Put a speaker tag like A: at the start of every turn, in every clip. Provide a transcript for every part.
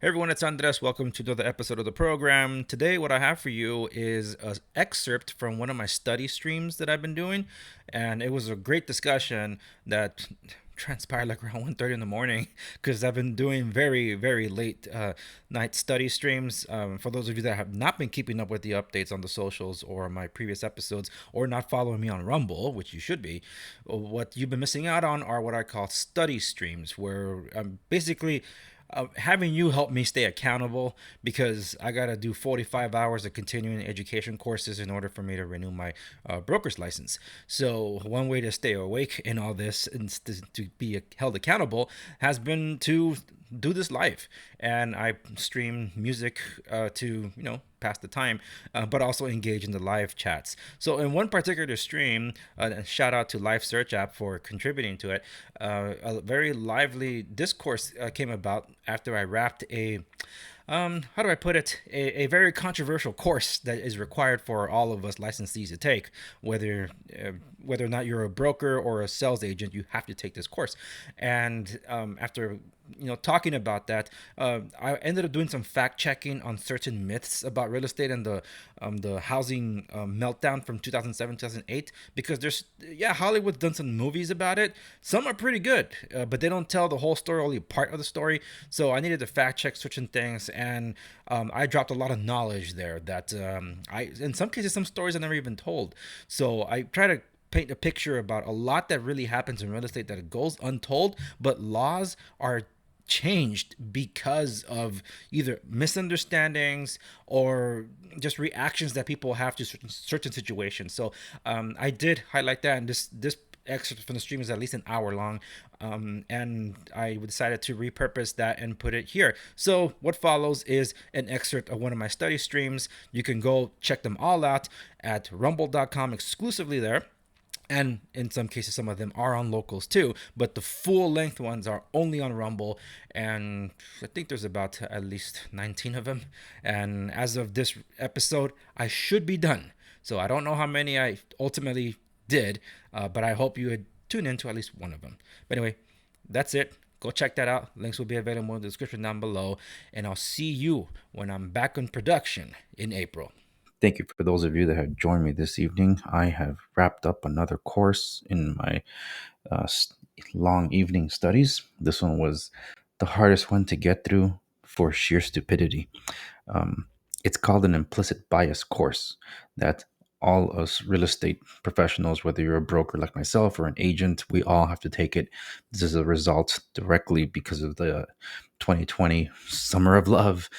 A: Hey everyone, it's Andres. Welcome to another episode of the program. Today, what I have for you is an excerpt from one of my study streams that I've been doing, and it was a great discussion that transpired like around 1:30 in the morning because I've been doing very, very late night study streams. For those of you that have not been keeping up with the updates on the socials or my previous episodes or not following me on Rumble, which you should be, what you've been missing out on are what I call study streams, where I'm basically having you help me stay accountable because I got to do 45 hours of continuing education courses in order for me to renew my broker's license. So, one way to stay awake in all this and to be held accountable has been to do this live. And I stream music to, pass the time, but also engage in the live chats. So in one particular stream, shout out to Live Search app for contributing to it. A very lively discourse came about after I wrapped how do I put it? A very controversial course that is required for all of us licensees to take, whether whether or not you're a broker or a sales agent, you have to take this course. And after talking about that, I ended up doing some fact checking on certain myths about real estate and the housing meltdown from 2007 2008 because Hollywood's done some movies about it. Some are pretty good, but they don't tell the whole story, only part of the story. So I needed to fact check certain things, and I dropped a lot of knowledge there that I in some cases some stories I never even told. So I try to paint a picture about a lot that really happens in real estate that goes untold, but laws are changed because of either misunderstandings or just reactions that people have to certain situations. So I did highlight that, and this excerpt from the stream is at least an hour long, and I decided to repurpose that and put it here. So what follows is an excerpt of one of my study streams. You can go check them all out at rumble.com exclusively there, and in some cases some of them are on locals too, but the full length ones are only on Rumble, and I think there's about at least 19 of them, and as of this episode I should be done. So I don't know how many I ultimately did, but I hope you would tune into at least one of them. But anyway, that's it. Go check that out. Links will be available in the description down below, and I'll see you when I'm back in production in April.
B: Thank you for those of you that have joined me this evening. I have wrapped up another course in my uh, s- long evening studies. This one was the hardest one to get through for sheer stupidity. Um, it's called an implicit bias course that all us real estate professionals, whether you're a broker like myself or an agent, we all have to take it. This is a result directly because of the 2020 Summer of Love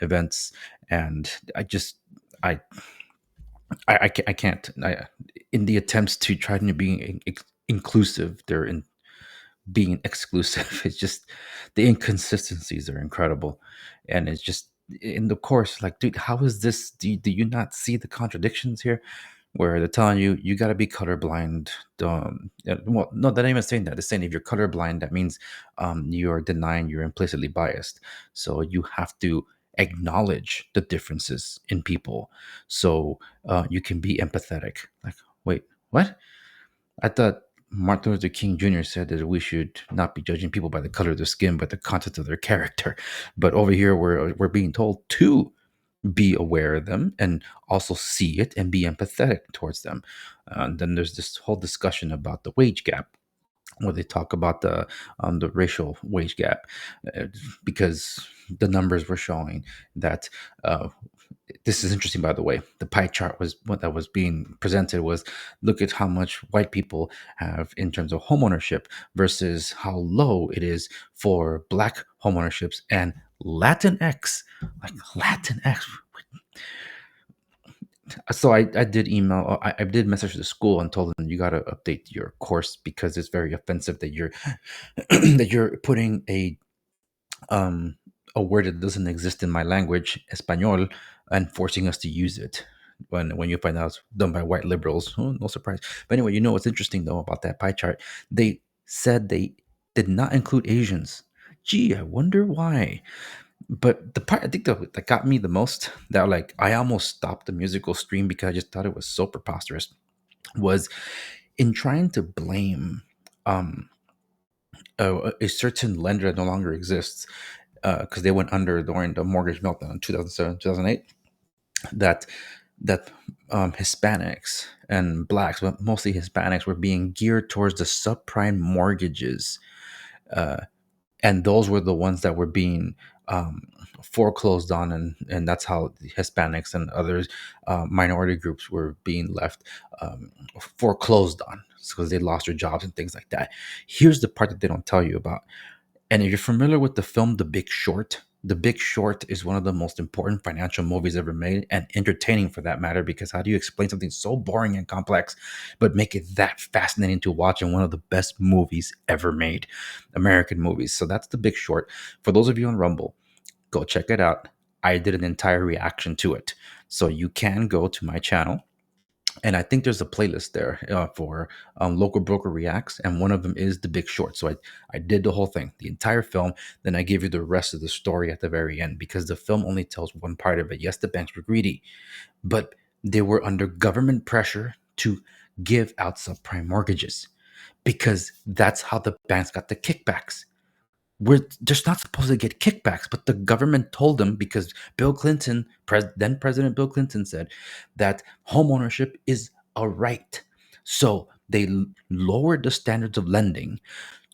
B: events. And I I can't. In the attempts to try to be inclusive, they're in being exclusive. It's just the inconsistencies are incredible, and it's just in the course. Like, dude, how is this? Do you not see the contradictions here? Where they're telling you you got to be colorblind. Well, no, they're not even saying that. They're saying if you're colorblind, that means you're denying you're implicitly biased. So you have to acknowledge the differences in people, so you can be empathetic. Like, wait, what? I thought Martin Luther King Jr. said that we should not be judging people by the color of their skin, but the content of their character. But over here, we're being told to be aware of them and also see it and be empathetic towards them. And then there's this whole discussion about the wage gap, where they talk about the racial wage gap, uh, because the numbers were showing that. This is interesting, by the way. The pie chart was what that was being presented was look at how much white people have in terms of homeownership versus how low it is for black homeownerships and Latinx, like Latinx. So I did email, I did message the school and told them you got to update your course because it's very offensive that you're that you're putting um a word that doesn't exist in my language, Espanol, and forcing us to use it. When you find out it's done by white liberals, oh, no surprise. But anyway, you know what's interesting though about that pie chart? They said they did not include Asians. Gee, I wonder why. But the part I think that got me the most, that like I almost stopped the musical stream because I just thought it was so preposterous, was in trying to blame um, a certain lender that no longer exists. because they went under during the mortgage meltdown in 2007, 2008. That that Hispanics and blacks, but mostly Hispanics, were being geared towards the subprime mortgages, uh, and those were the ones that were being um, foreclosed on, and that's how the Hispanics and others minority groups were being left foreclosed on because they lost their jobs and things like that. Here's the part that they don't tell you about. And if you're familiar with the film The Big Short is one of the most important financial movies ever made, and entertaining for that matter, because how do you explain something so boring and complex but make it that fascinating to watch, and one of the best movies ever made, American movies? So that's The Big Short. For those of you on Rumble, go check it out. I did an entire reaction to it. So you can go to my channel, and I think there's a playlist there for local broker reacts, and one of them is The Big Short. So I did the whole thing, the entire film. Then I give you the rest of the story at the very end, because the film only tells one part of it. Yes, the banks were greedy, but they were under government pressure to give out subprime mortgages, because that's how the banks got the kickbacks. We're just not supposed to get kickbacks, but the government told them, because Bill Clinton, then President Bill Clinton, said that homeownership is a right. So they lowered the standards of lending,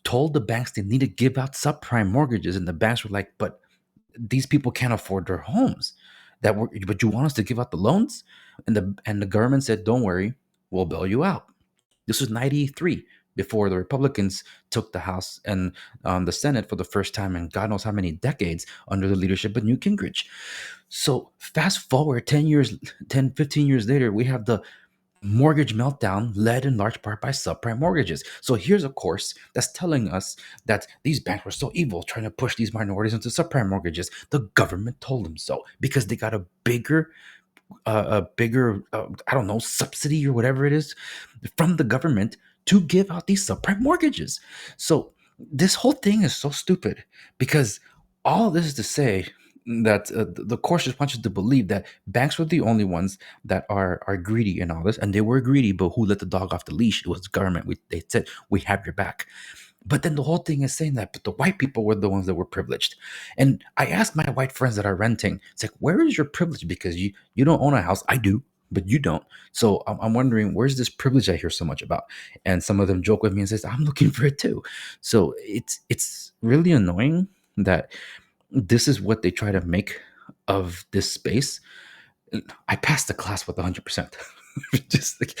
B: told the banks they need to give out subprime mortgages, and the banks were like, "But these people can't afford their homes. But you want us to give out the loans?" And the government said, "Don't worry, we'll bail you out." This was 93, before the Republicans took the House and the Senate for the first time in God knows how many decades, under the leadership of Newt Gingrich. So fast forward 10 years, 10, 15 years later, we have the mortgage meltdown, led in large part by subprime mortgages. So here's a course that's telling us that these banks were so evil, trying to push these minorities into subprime mortgages. The government told them so, because they got a bigger I don't know, subsidy or whatever it is from the government to give out these subprime mortgages. So this whole thing is so stupid, because all this is to say that the course just wants you to believe that banks were the only ones that are greedy in all this, and they were greedy. But who let the dog off the leash? It was the government. They said, "We have your back." But then the whole thing is saying that, but the white people were the ones that were privileged. And I asked my white friends that are renting, it's like, where is your privilege? Because you don't own a house. I do, but you don't. So I'm wondering, where's this privilege I hear so much about? And some of them joke with me and says, I'm looking for it too. So it's really annoying that this is what they try to make of this space. I passed the class with 100%. Just like,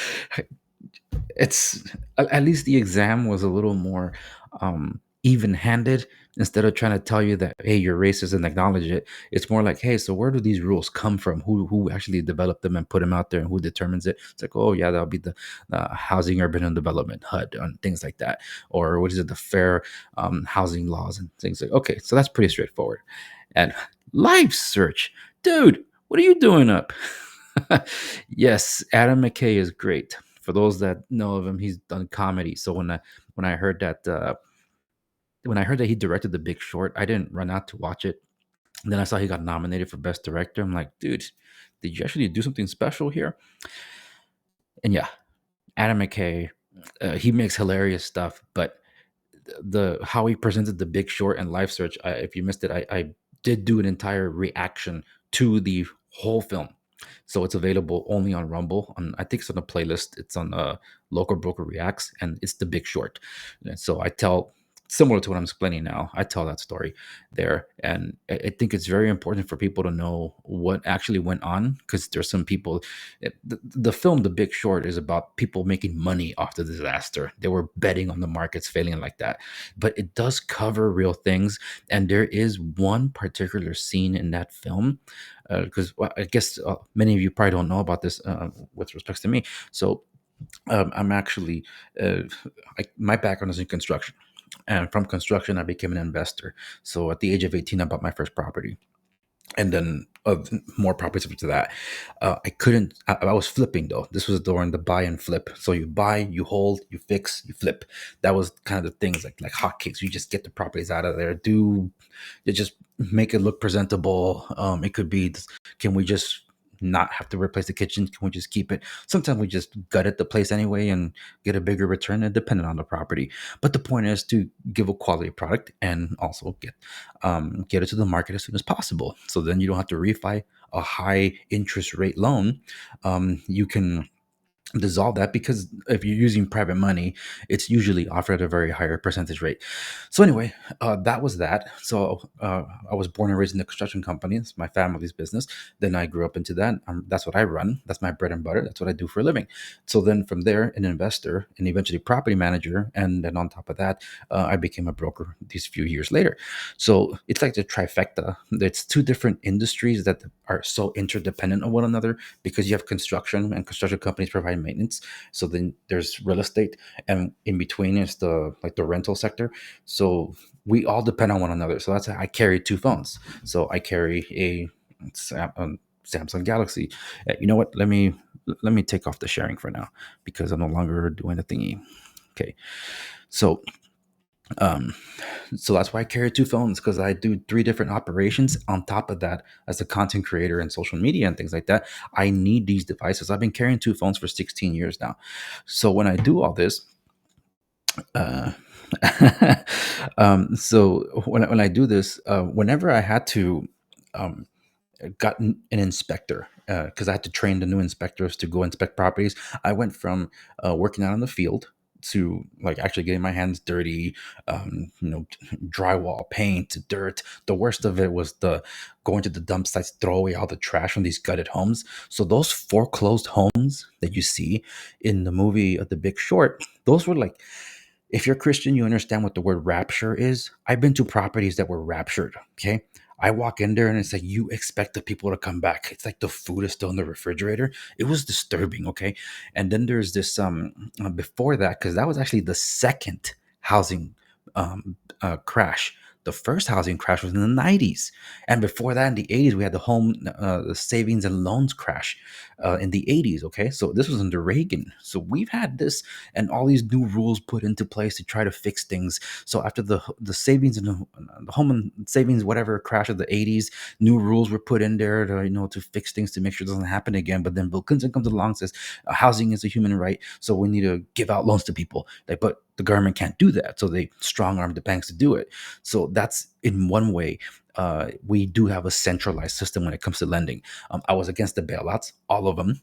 B: it's at least the exam was a little more even-handed. Instead of trying to tell you that, hey, you're racist, and acknowledge it, it's more like, hey, so where do these rules come from? Who actually developed them and put them out there, and who determines it? It's like, oh yeah, that'll be the Housing Urban and Development HUD and things like that, or what is it, the Fair Housing Laws and things like. Okay, so that's pretty straightforward. And life search, dude, what are you doing up? Yes, Adam McKay is great. For those that know of him, he's done comedy. So when I heard that he directed The Big Short, I didn't run out to watch it. And then I saw he got nominated for Best Director. I'm like, dude, did you actually do something special here? And yeah, Adam McKay, he makes hilarious stuff, but the how he presented The Big Short and Life Search, if you missed it, I did do an entire reaction to the whole film. So it's available only on Rumble. I think it's on a playlist. It's on Local Broker Reacts, and it's The Big Short. And so I tell, similar to what I'm explaining now, I tell that story there. And I think it's very important for people to know what actually went on, because there's some people. The film The Big Short is about people making money off the disaster. They were betting on the markets failing like that. But it does cover real things. And there is one particular scene in that film, because I guess many of you probably don't know about this with respects to me. So I'm actually, my background is in construction. And from construction, I became an investor. So at the age of 18, I bought my first property. And then more properties after that. I couldn't, I was flipping though. This was during the buy and flip. So you buy, you hold, you fix, you flip. That was kind of the things, like hotcakes. You just get the properties out of there. You just make it look presentable. It could be, can we just not have to replace the kitchen? Can we just keep it? Sometimes we just gutted the place anyway and get a bigger return, depending on the property. But the point is to give a quality product and also get it to the market as soon as possible. So then you don't have to refi a high interest rate loan. You can dissolve that, because if you're using private money, it's usually offered at a very higher percentage rate. So anyway, that was that. So I was born and raised in the construction company. It's my family's business. Then I grew up into that. That's what I run. That's my bread and butter. That's what I do for a living. So then from there, an investor and eventually property manager. And then on top of that, I became a broker these few years later. So it's like the trifecta. It's two different industries that are so interdependent on one another, because you have construction, and construction companies provide maintenance. So then there's real estate, and in between is the rental sector. So we all depend on one another. So that's how I carry two phones. So I carry a Samsung Galaxy. You know what? Let me take off the sharing for now, because I'm no longer doing the thingy. Okay. So um, so that's why I carry two phones, because I do three different operations. On top of that, as a content creator and social media and things like that, I need these devices. I've been carrying two phones for 16 years now. So when I do all this, uh, when I do this, whenever I had to um, got an inspector, because I had to train the new inspectors to go inspect properties. I went from working out in the field to like actually getting my hands dirty, drywall, paint, dirt. The worst of it was the going to the dump sites, throw away all the trash from these gutted homes. So those foreclosed homes that you see in the movie of The Big Short, those were like, if you're Christian, you understand what the word rapture is. I've been to properties that were raptured. Okay. I walk in there and it's like you expect the people to come back. It's like the food is still in the refrigerator. It was disturbing. Okay. And then there's this before that, because that was actually the second housing crash. The first housing crash was in the 90s. And before that, in the 80s, we had the savings and loans crash in the 80s. Okay. So this was under Reagan. So we've had this and all these new rules put into place to try to fix things. So after the savings and the home and savings whatever crash of the 80s, new rules were put in there to to fix things, to make sure it doesn't happen again. But then Bill Clinton comes along and says housing is a human right, so we need to give out loans to people. Like, but the government can't do that, so they strong arm the banks to do it. So that's in one way. We do have a centralized system when it comes to lending. I was against the bailouts, all of them,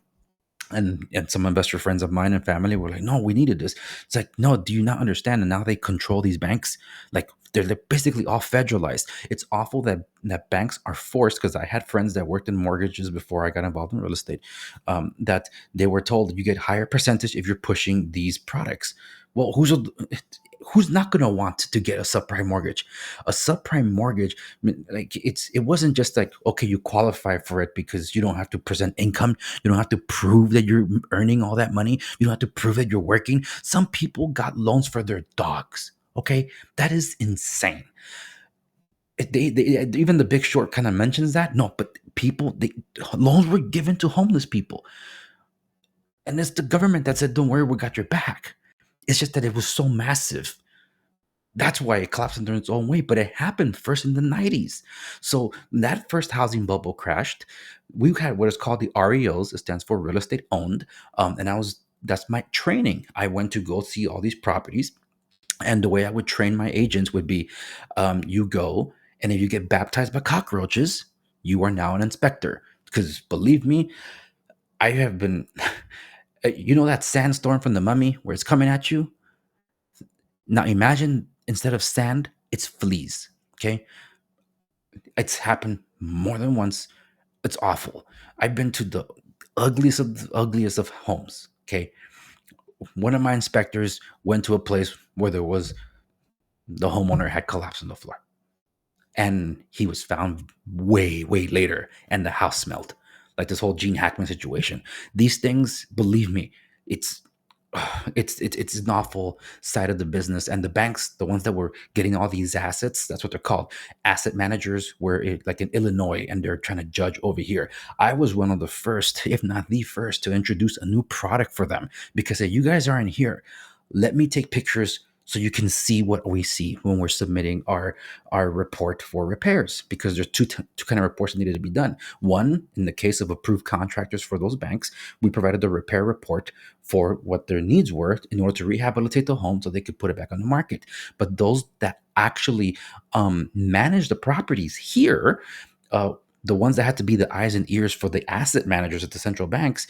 B: and some investor friends of mine and family were like, no, we needed this. It's like, no, do you not understand? And now they control these banks. Like they're basically all federalized. It's awful that banks are forced, because I had friends that worked in mortgages before I got involved in real estate, that they were told you get higher percentage if you're pushing these products. Well, who's not going to want to get a subprime mortgage? A subprime mortgage, I mean, like it wasn't just like, okay, you qualify for it because you don't have to present income, you don't have to prove that you're earning all that money, you don't have to prove that you're working. Some people got loans for their dogs. Okay, that is insane. Even The Big Short kind of mentions that. No, but loans were given to homeless people, and it's the government that said, "Don't worry, we got your back." It's just that it was so massive. That's why it collapsed under its own weight, but it happened first in the 90s. So that first housing bubble crashed. We had what is called the REOs. It stands for real estate owned. And that's my training. I went to go see all these properties. And the way I would train my agents would be, you go, and if you get baptized by cockroaches, you are now an inspector. Because believe me, I have been, that sandstorm from the mummy where it's coming at you? Now imagine instead of sand, it's fleas. Okay. It's happened more than once. It's awful. I've been to the ugliest of homes. Okay. One of my inspectors went to a place where the homeowner had collapsed on the floor. And he was found way, way later, and the house smelled. Like this whole Gene Hackman situation. These things, believe me, it's it's an awful side of the business. And the banks, the ones that were getting all these assets, that's what they're called, asset managers, were like in Illinois, and they're trying to judge over here. I was one of the first, if not the first, to introduce a new product for them, because if you guys aren't here, let me take pictures so you can see what we see when we're submitting our report for repairs, because there's two kind of reports that needed to be done. One, in the case of approved contractors for those banks, we provided the repair report for what their needs were in order to rehabilitate the home so they could put it back on the market. But those that actually manage the properties here, uh, the ones that had to be the eyes and ears for the asset managers at the central banks,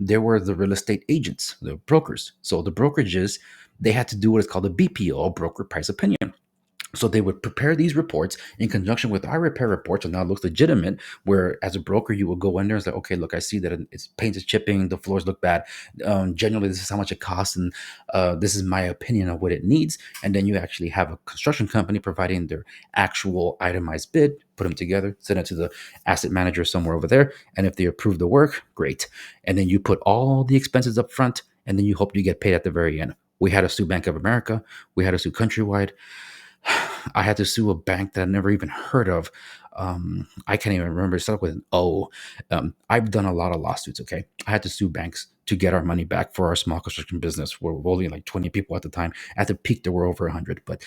B: they were the real estate agents, the brokers. So the brokerages, they had to do what is called a BPO, broker price opinion. So they would prepare these reports in conjunction with our repair reports, and now it looks legitimate. Where as a broker, you will go in there and say, okay, look, I see that it's paint is chipping, the floors look bad. Generally, this is how much it costs, and this is my opinion of what it needs. And then you actually have a construction company providing their actual itemized bid, put them together, send it to the asset manager somewhere over there, and if they approve the work, great. And then you put all the expenses up front, and then you hope you get paid at the very end. We had to sue Bank of America. We had to sue Countrywide. I had to sue a bank that I never even heard of. I can't even remember. It started with an O. I've done a lot of lawsuits. Okay, I had to sue banks to get our money back for our small construction business. We're only like 20 people at the time. At the peak, there were over 100, but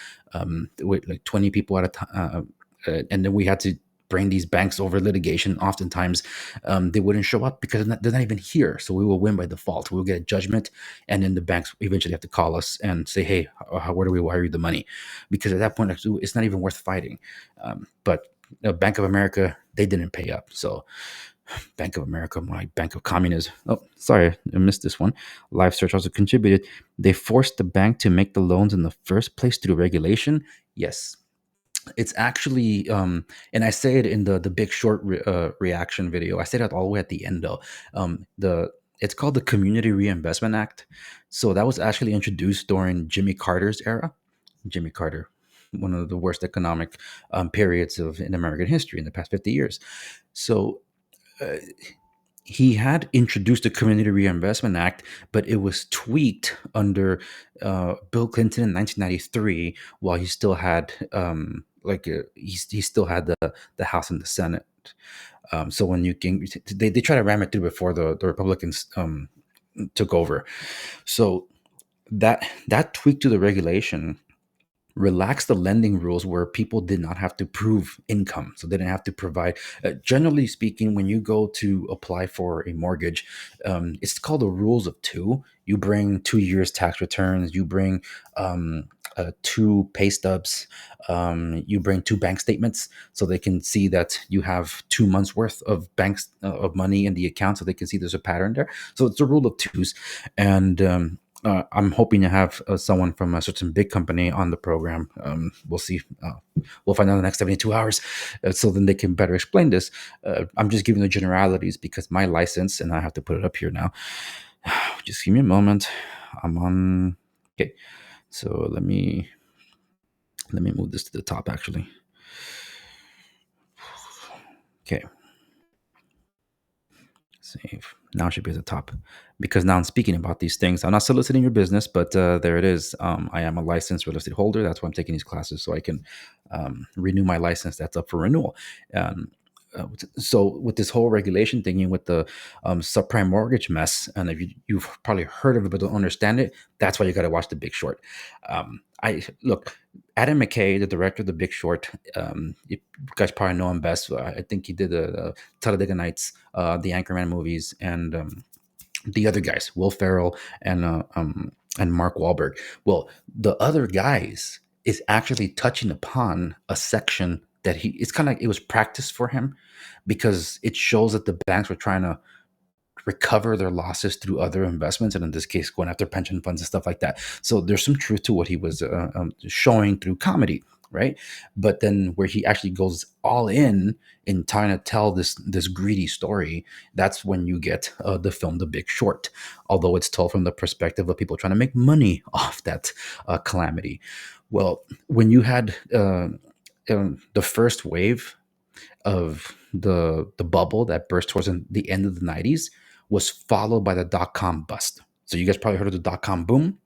B: with like 20 people at a time. And then we had to bring these banks over litigation. Oftentimes, they wouldn't show up because they're not even here. So we will win by default. We'll get a judgment, and then the banks eventually have to call us and say, "Hey, where do we wire you the money?" Because at that point, actually, it's not even worth fighting. But Bank of America, they didn't pay up. So Bank of America, more like Bank of Communism. Oh, sorry, I missed this one. Live Search also contributed. They forced the bank to make the loans in the first place through regulation. Yes, it's actually, and I say it in the Big Short reaction video. I say that all the way at the end though. The It's called the Community Reinvestment Act. So that was actually introduced during Jimmy Carter's era. Jimmy Carter, one of the worst economic periods of in American history in the past 50 years. So uh, he had introduced the Community Reinvestment Act, but it was tweaked under Bill Clinton in 1993, while he still had he still had the House and the Senate. So when you can, they try to ram it through before the Republicans took over. So that tweak to the regulation relax the lending rules where people did not have to prove income. So they didn't have to provide. Generally speaking, when you go to apply for a mortgage, it's called the rules of two. You bring 2 years tax returns, you bring two pay stubs, you bring two bank statements so they can see that you have 2 months worth of banks of money in the account, so they can see there's a pattern there. So it's a rule of twos. And I'm hoping to have someone from a certain big company on the program. We'll see. We'll find out in the next 72 hours, so then they can better explain this. I'm just giving the generalities because my license, and I have to put it up here now. Just give me a moment. I'm on. Okay, so let me move this to the top. Actually, okay. Save. Now it should be at the top because now I'm speaking about these things. I'm not soliciting your business, but there it is. I am a licensed real estate holder. That's why I'm taking these classes so I can renew my license. That's up for renewal. Um, so with this whole regulation thing, with the subprime mortgage mess, and if you've probably heard of it but don't understand it, that's why you got to watch The Big Short. I look, Adam McKay, the director of The Big Short. You guys probably know him best. I think he did the Talladega Nights, the Anchorman movies, and the other guys, Will Ferrell and Mark Wahlberg. Well, the other guys is actually touching upon a section that it's kind of like it was practice for him, because it shows that the banks were trying to recover their losses through other investments, and in this case going after pension funds and stuff like that. So there's some truth to what he was showing through comedy, right? But then where he actually goes all in trying to tell this greedy story, that's when you get the film The Big Short, although it's told from the perspective of people trying to make money off that calamity. Well, when you had the first wave of the bubble that burst towards the end of the 90s was followed by the dot-com bust. So you guys probably heard of the dot-com boom.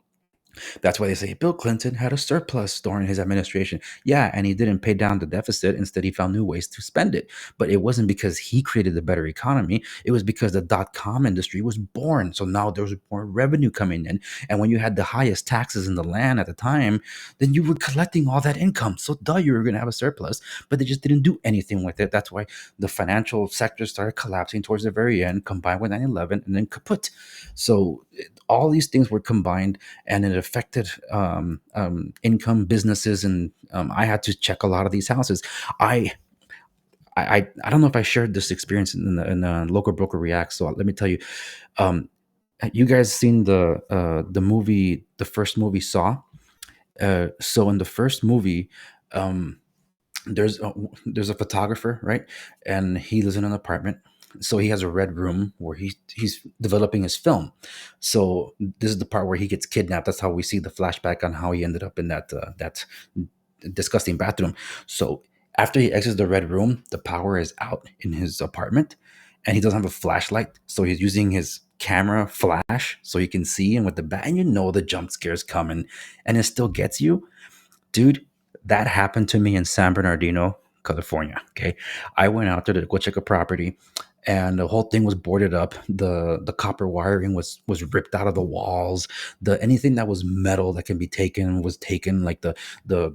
B: That's why they say Bill Clinton had a surplus during his administration. Yeah, and he didn't pay down the deficit. Instead, he found new ways to spend it. But it wasn't because he created a better economy. It was because the dot com industry was born. So now there was more revenue coming in. And when you had the highest taxes in the land at the time, then you were collecting all that income. So, duh, you were going to have a surplus. But they just didn't do anything with it. That's why the financial sector started collapsing towards the very end, combined with 9/11, and then kaput. So, all these things were combined and it affected income businesses and I had to check a lot of these houses. I i i, I don't know if I shared this experience in the local broker react, so let me tell you. um you guys seen the movie, the first movie Saw? So in the first movie, um there's a photographer, right? And he lives in an apartment. So he has a red room where he's developing his film. So this is the part where he gets kidnapped. That's how we see the flashback on how he ended up in that disgusting bathroom. So after he exits the red room, the power is out in his apartment, and he doesn't have a flashlight. So he's using his camera flash so he can see, and with the bat, and you know the jump scare's coming, and it still gets you. Dude, that happened to me in San Bernardino, California. Okay. I went out there to go check a property and the whole thing was boarded up. The copper wiring was ripped out of the walls. The anything that was metal that can be taken was taken, like the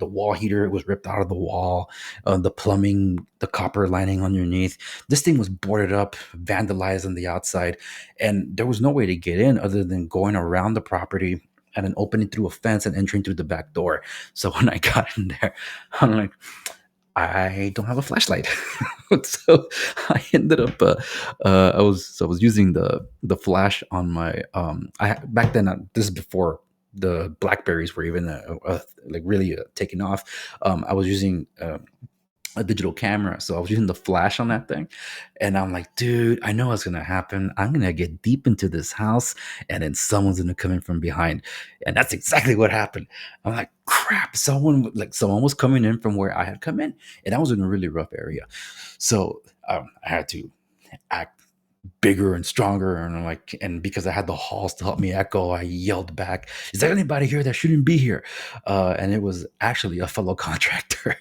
B: wall heater was ripped out of the wall. The plumbing, the copper lining underneath. This thing was boarded up, vandalized on the outside, and there was no way to get in other than going around the property and then opening through a fence and entering through the back door. So when I got in there, I'm like, I don't have a flashlight. So I ended up, I was using the flash on my, back then, this is before the Blackberries were even like really taking off. I was using a digital camera. So I was using the flash on that thing. And I'm like, dude, I know what's going to happen. I'm going to get deep into this house and then someone's going to come in from behind. And that's exactly what happened. I'm like, crap. Someone was coming in from where I had come in. And I was in a really rough area. So I had to act bigger and stronger. And I'm like, and because I had the halls to help me echo, I yelled back, "Is there anybody here that shouldn't be here?" And it was actually a fellow contractor.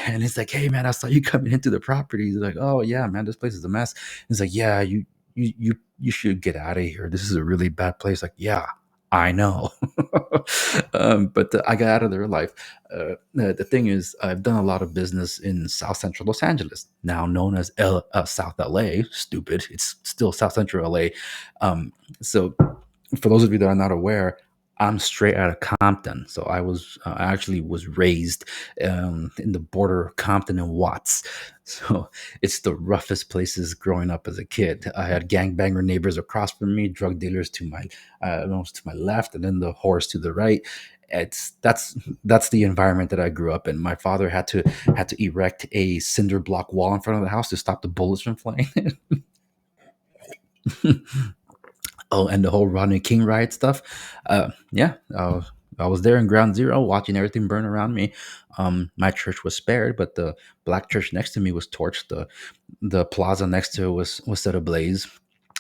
B: And it's like, "Hey man, I saw you coming into the property." He's like, "Oh yeah, man, this place is a mess." He's like, "Yeah, you should get out of here. This is a really bad place." Like, yeah, I know. But I got out of there alive. The thing is, I've done a lot of business in South Central Los Angeles, now known as South LA. Stupid, it's still South Central LA. So, for those of you that are not aware, I'm straight out of Compton. So I actually was raised in the border of Compton and Watts. So it's the roughest places growing up as a kid. I had gangbanger neighbors across from me, drug dealers to my almost to my left, and then the horse to the right. It's that's the environment that I grew up in. My father had to erect a cinder block wall in front of the house to stop the bullets from flying. Oh, and the whole Rodney King riot stuff. Yeah, I was there in Ground Zero, watching everything burn around me. My church was spared, but the black church next to me was torched. The plaza next to it was set ablaze.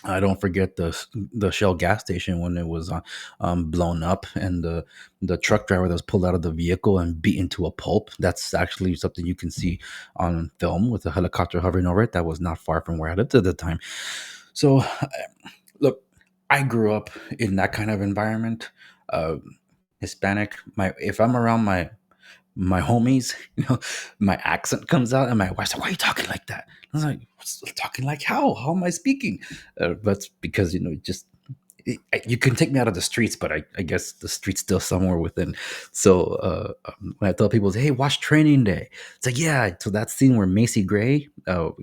B: I don't forget the Shell gas station when it was blown up, and the truck driver that was pulled out of the vehicle and beaten to a pulp. That's actually something you can see on film with a helicopter hovering over it. That was not far from where I lived at the time. So, look, I grew up in that kind of environment. Uh, Hispanic. My if I'm around my homies, my accent comes out, and my wife's like, "Why are you talking like that?" I was like, "Talking like how? How am I speaking?" That's because just you can take me out of the streets, but I guess the street's still somewhere within. So when I tell people, "Hey, watch Training Day," it's like, yeah. So that scene where Macy Gray, the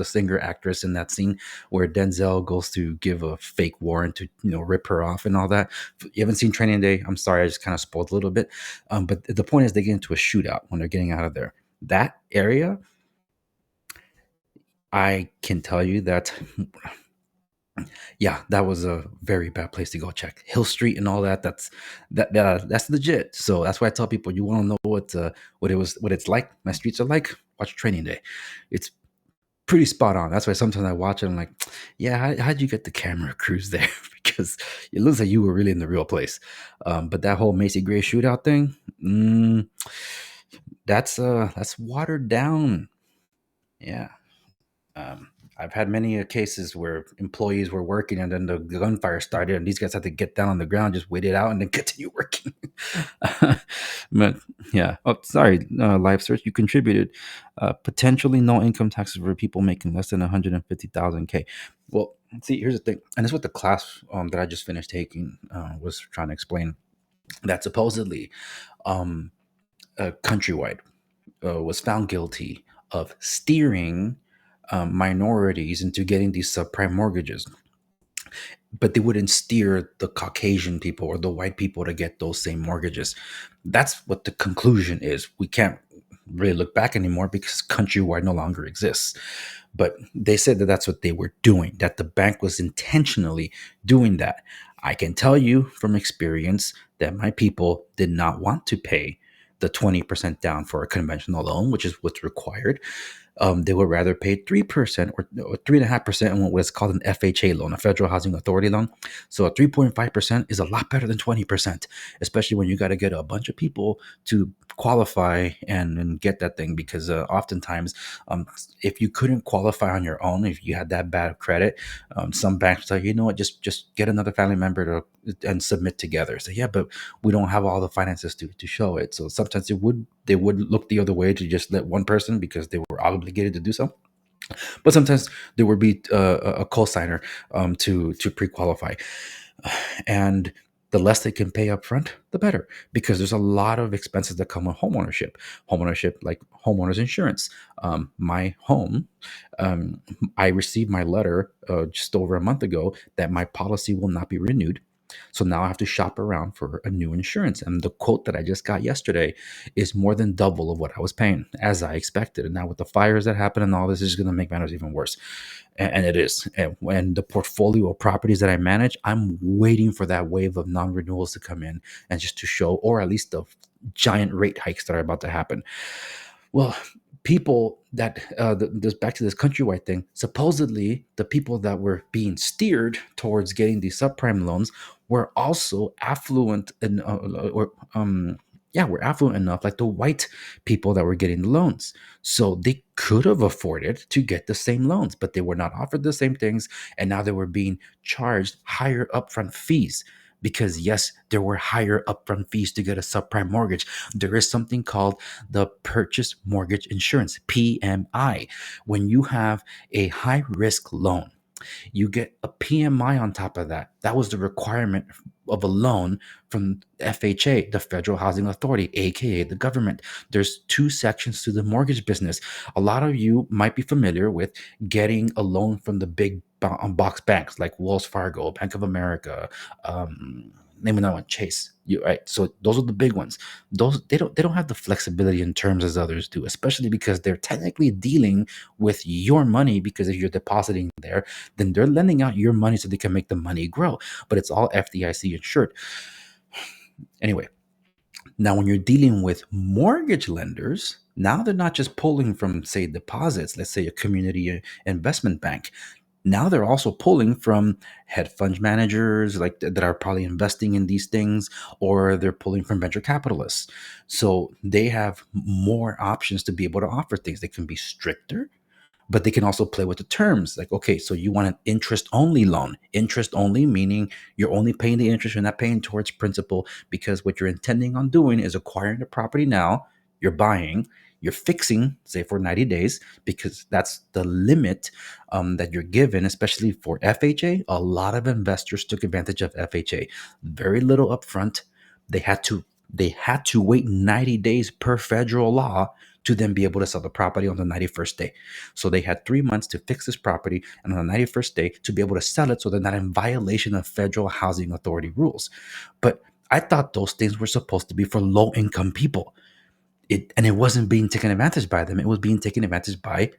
B: singer actress in that scene where Denzel goes to give a fake warrant to rip her off and all that. If you haven't seen Training Day, I'm sorry, I just kind of spoiled a little bit. But the point is, they get into a shootout when they're getting out of there. That area, I can tell you that yeah, that was a very bad place to go check. Hill Street and all that. That's legit. So that's why I tell people, you want to know what it's like. My streets are like. Watch Training Day. It's pretty spot on. That's why sometimes I watch it. I'm like, yeah, how'd you get the camera crews there? Because it looks like you were really in the real place. But that whole Macy Gray shootout thing, that's watered down. Yeah. Um, I've had many cases where employees were working and then the gunfire started, and these guys had to get down on the ground, just wait it out, and then continue working. But yeah. Oh, sorry, Live Search, you contributed. Potentially no income taxes for people making less than 150,000 K. Well, see, here's the thing, and this is what the class that I just finished taking was trying to explain. That supposedly, um, Countrywide was found guilty of steering minorities into getting these subprime mortgages, but they wouldn't steer the Caucasian people or the white people to get those same mortgages. That's what the conclusion is. We can't really look back anymore because Countrywide no longer exists. But they said that that's what they were doing, that the bank was intentionally doing that. I can tell you from experience that my people did not want to pay the 20% down for a conventional loan, which is what's required. They would rather pay 3% or 3.5% on what is called an FHA loan, a Federal Housing Authority loan. So a 3.5% is a lot better than 20%, especially when you got to get a bunch of people to qualify and get that thing. Because oftentimes, if you couldn't qualify on your own, if you had that bad credit, some banks tell you, you know what, just get another family member to and submit together. So yeah, but we don't have all the finances to show it. So sometimes they would look the other way to just let one person because they were obligated to do so. But sometimes there would be a co-signer to pre-qualify, and the less they can pay up front, the better, because there's a lot of expenses that come with homeownership, like homeowners insurance. My home, um, I received my letter just over a month ago that my policy will not be renewed. So now I have to shop around for a new insurance. And the quote that I just got yesterday is more than double of what I was paying, as I expected. And now with the fires that happen and all this is going to make matters even worse. And it is. And when the portfolio of properties that I manage, I'm waiting for that wave of non-renewals to come in and just to show, or at least the giant rate hikes that are about to happen. Well, people that this back to this Countrywide thing. Supposedly, the people that were being steered towards getting these subprime loans were also affluent and or yeah, were affluent enough, like the white people that were getting the loans. So they could have afforded to get the same loans, but they were not offered the same things, and now they were being charged higher upfront fees. Because yes, there were higher upfront fees to get a subprime mortgage. There is something called the purchase mortgage insurance, PMI. When you have a high risk loan, you get a PMI on top of that. That was the requirement of a loan from FHA, the Federal Housing Authority, aka the government. There's two sections to the mortgage business. A lot of you might be familiar with getting a loan from the big box banks like Wells Fargo, Bank of America, name another one, Chase. You right. So those are the big ones. Those they don't have the flexibility in terms as others do, especially because they're technically dealing with your money, because if you're depositing there, then they're lending out your money so they can make the money grow. But it's all FDIC insured. Anyway, now when you're dealing with mortgage lenders, now they're not just pulling from, say, deposits, let's say a community investment bank. Now they're also pulling from hedge fund managers like that are probably investing in these things, or they're pulling from venture capitalists. So they have more options to be able to offer things. They can be stricter, but they can also play with the terms. Like, okay, so you want an interest only loan. Interest only meaning you're only paying the interest, you're not paying towards principal, because what you're intending on doing is acquiring the property now, you're buying, you're fixing, say for 90 days, because that's the limit that you're given, especially for FHA. A lot of investors took advantage of FHA. Very little upfront. They had to they had to wait 90 days per federal law to then be able to sell the property on the 91st day. So they had 3 months to fix this property, and on the 91st day to be able to sell it so they're not in violation of Federal Housing Authority rules. But I thought those things were supposed to be for low income people. And it wasn't being taken advantage by them. It was being taken advantage by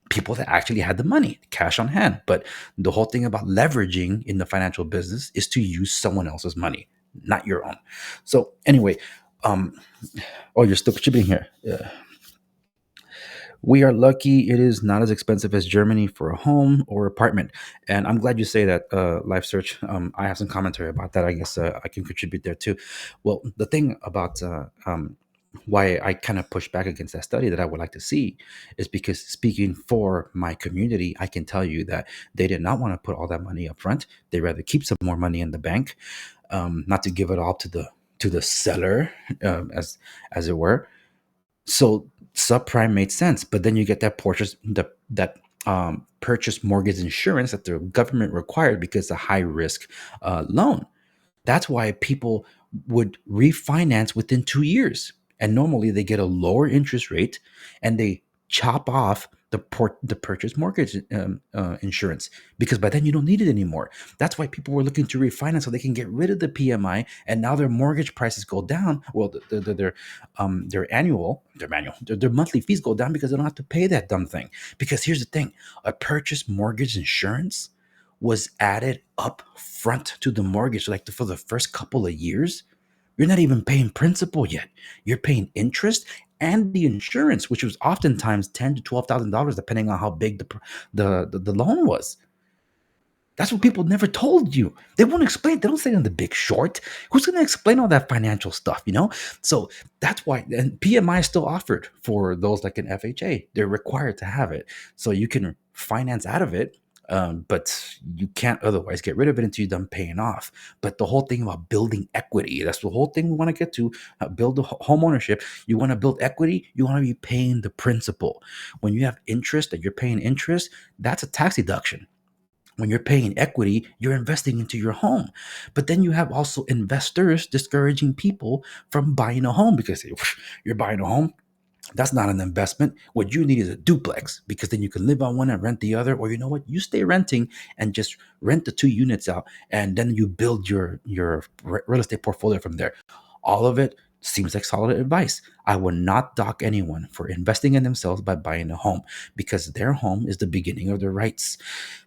B: people that actually had the money, cash on hand. But the whole thing about leveraging in the financial business is to use someone else's money, not your own. So anyway, um, oh, you're still contributing here. Yeah. We are lucky it is not as expensive as Germany for a home or apartment. And I'm glad you say that, Life Search. I have some commentary about that. I guess I can contribute there too. Well, the thing about why I kind of push back against that study that I would like to see is because, speaking for my community, I can tell you that they did not want to put all that money up front. They rather keep some more money in the bank, not to give it all to the seller, as it were. So subprime made sense, but then you get that purchase mortgage insurance that the government required because it's a high risk loan. That's why people would refinance within 2 years. And normally they get a lower interest rate and they chop off the purchase mortgage insurance, because by then you don't need it anymore. That's why people were looking to refinance so they can get rid of the PMI, and now their mortgage prices go down. Well, their monthly fees go down because they don't have to pay that dumb thing. Because here's the thing: a purchase mortgage insurance was added up front to the mortgage, like for the first couple of years. You're not even paying principal yet. You're paying interest and the insurance, which was oftentimes $10,000 to $12,000, depending on how big the loan was. That's what people never told you. They won't explain. They don't say in The Big Short. Who's going to explain all that financial stuff, you know? So that's why, and PMI is still offered for those like an FHA. They're required to have it. So you can finance out of it, but you can't otherwise get rid of it until you're done paying off. But the whole thing about building equity, that's the whole thing we want to get to. Build the home ownership. You want to build equity, you want to be paying the principal. When you have interest that you're paying interest, that's a tax deduction. When you're paying equity, you're investing into your home. But then you have also investors discouraging people from buying a home because you're buying a home. That's not an investment. What you need is a duplex, because then you can live on one and rent the other. Or you know what? You stay renting and just rent the two units out, and then you build your real estate portfolio from there. All of it seems like solid advice. I would not dock anyone for investing in themselves by buying a home, because their home is the beginning of their rights.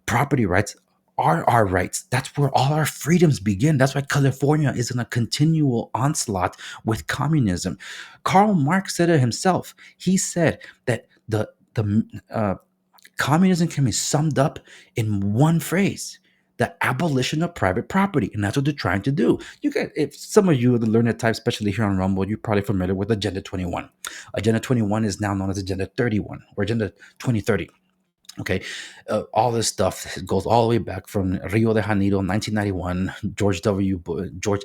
B: Property rights are our rights. That's where all our freedoms begin. That's why California is in a continual onslaught with communism. Karl Marx said it himself. He said that the communism can be summed up in one phrase: the abolition of private property. And that's what they're trying to do. You guys, if some of you are the learned type, especially here on Rumble, you're probably familiar with Agenda 21. Agenda 21 is now known as Agenda 31 or Agenda 2030. Okay, all this stuff goes all the way back from Rio de Janeiro, 1991. George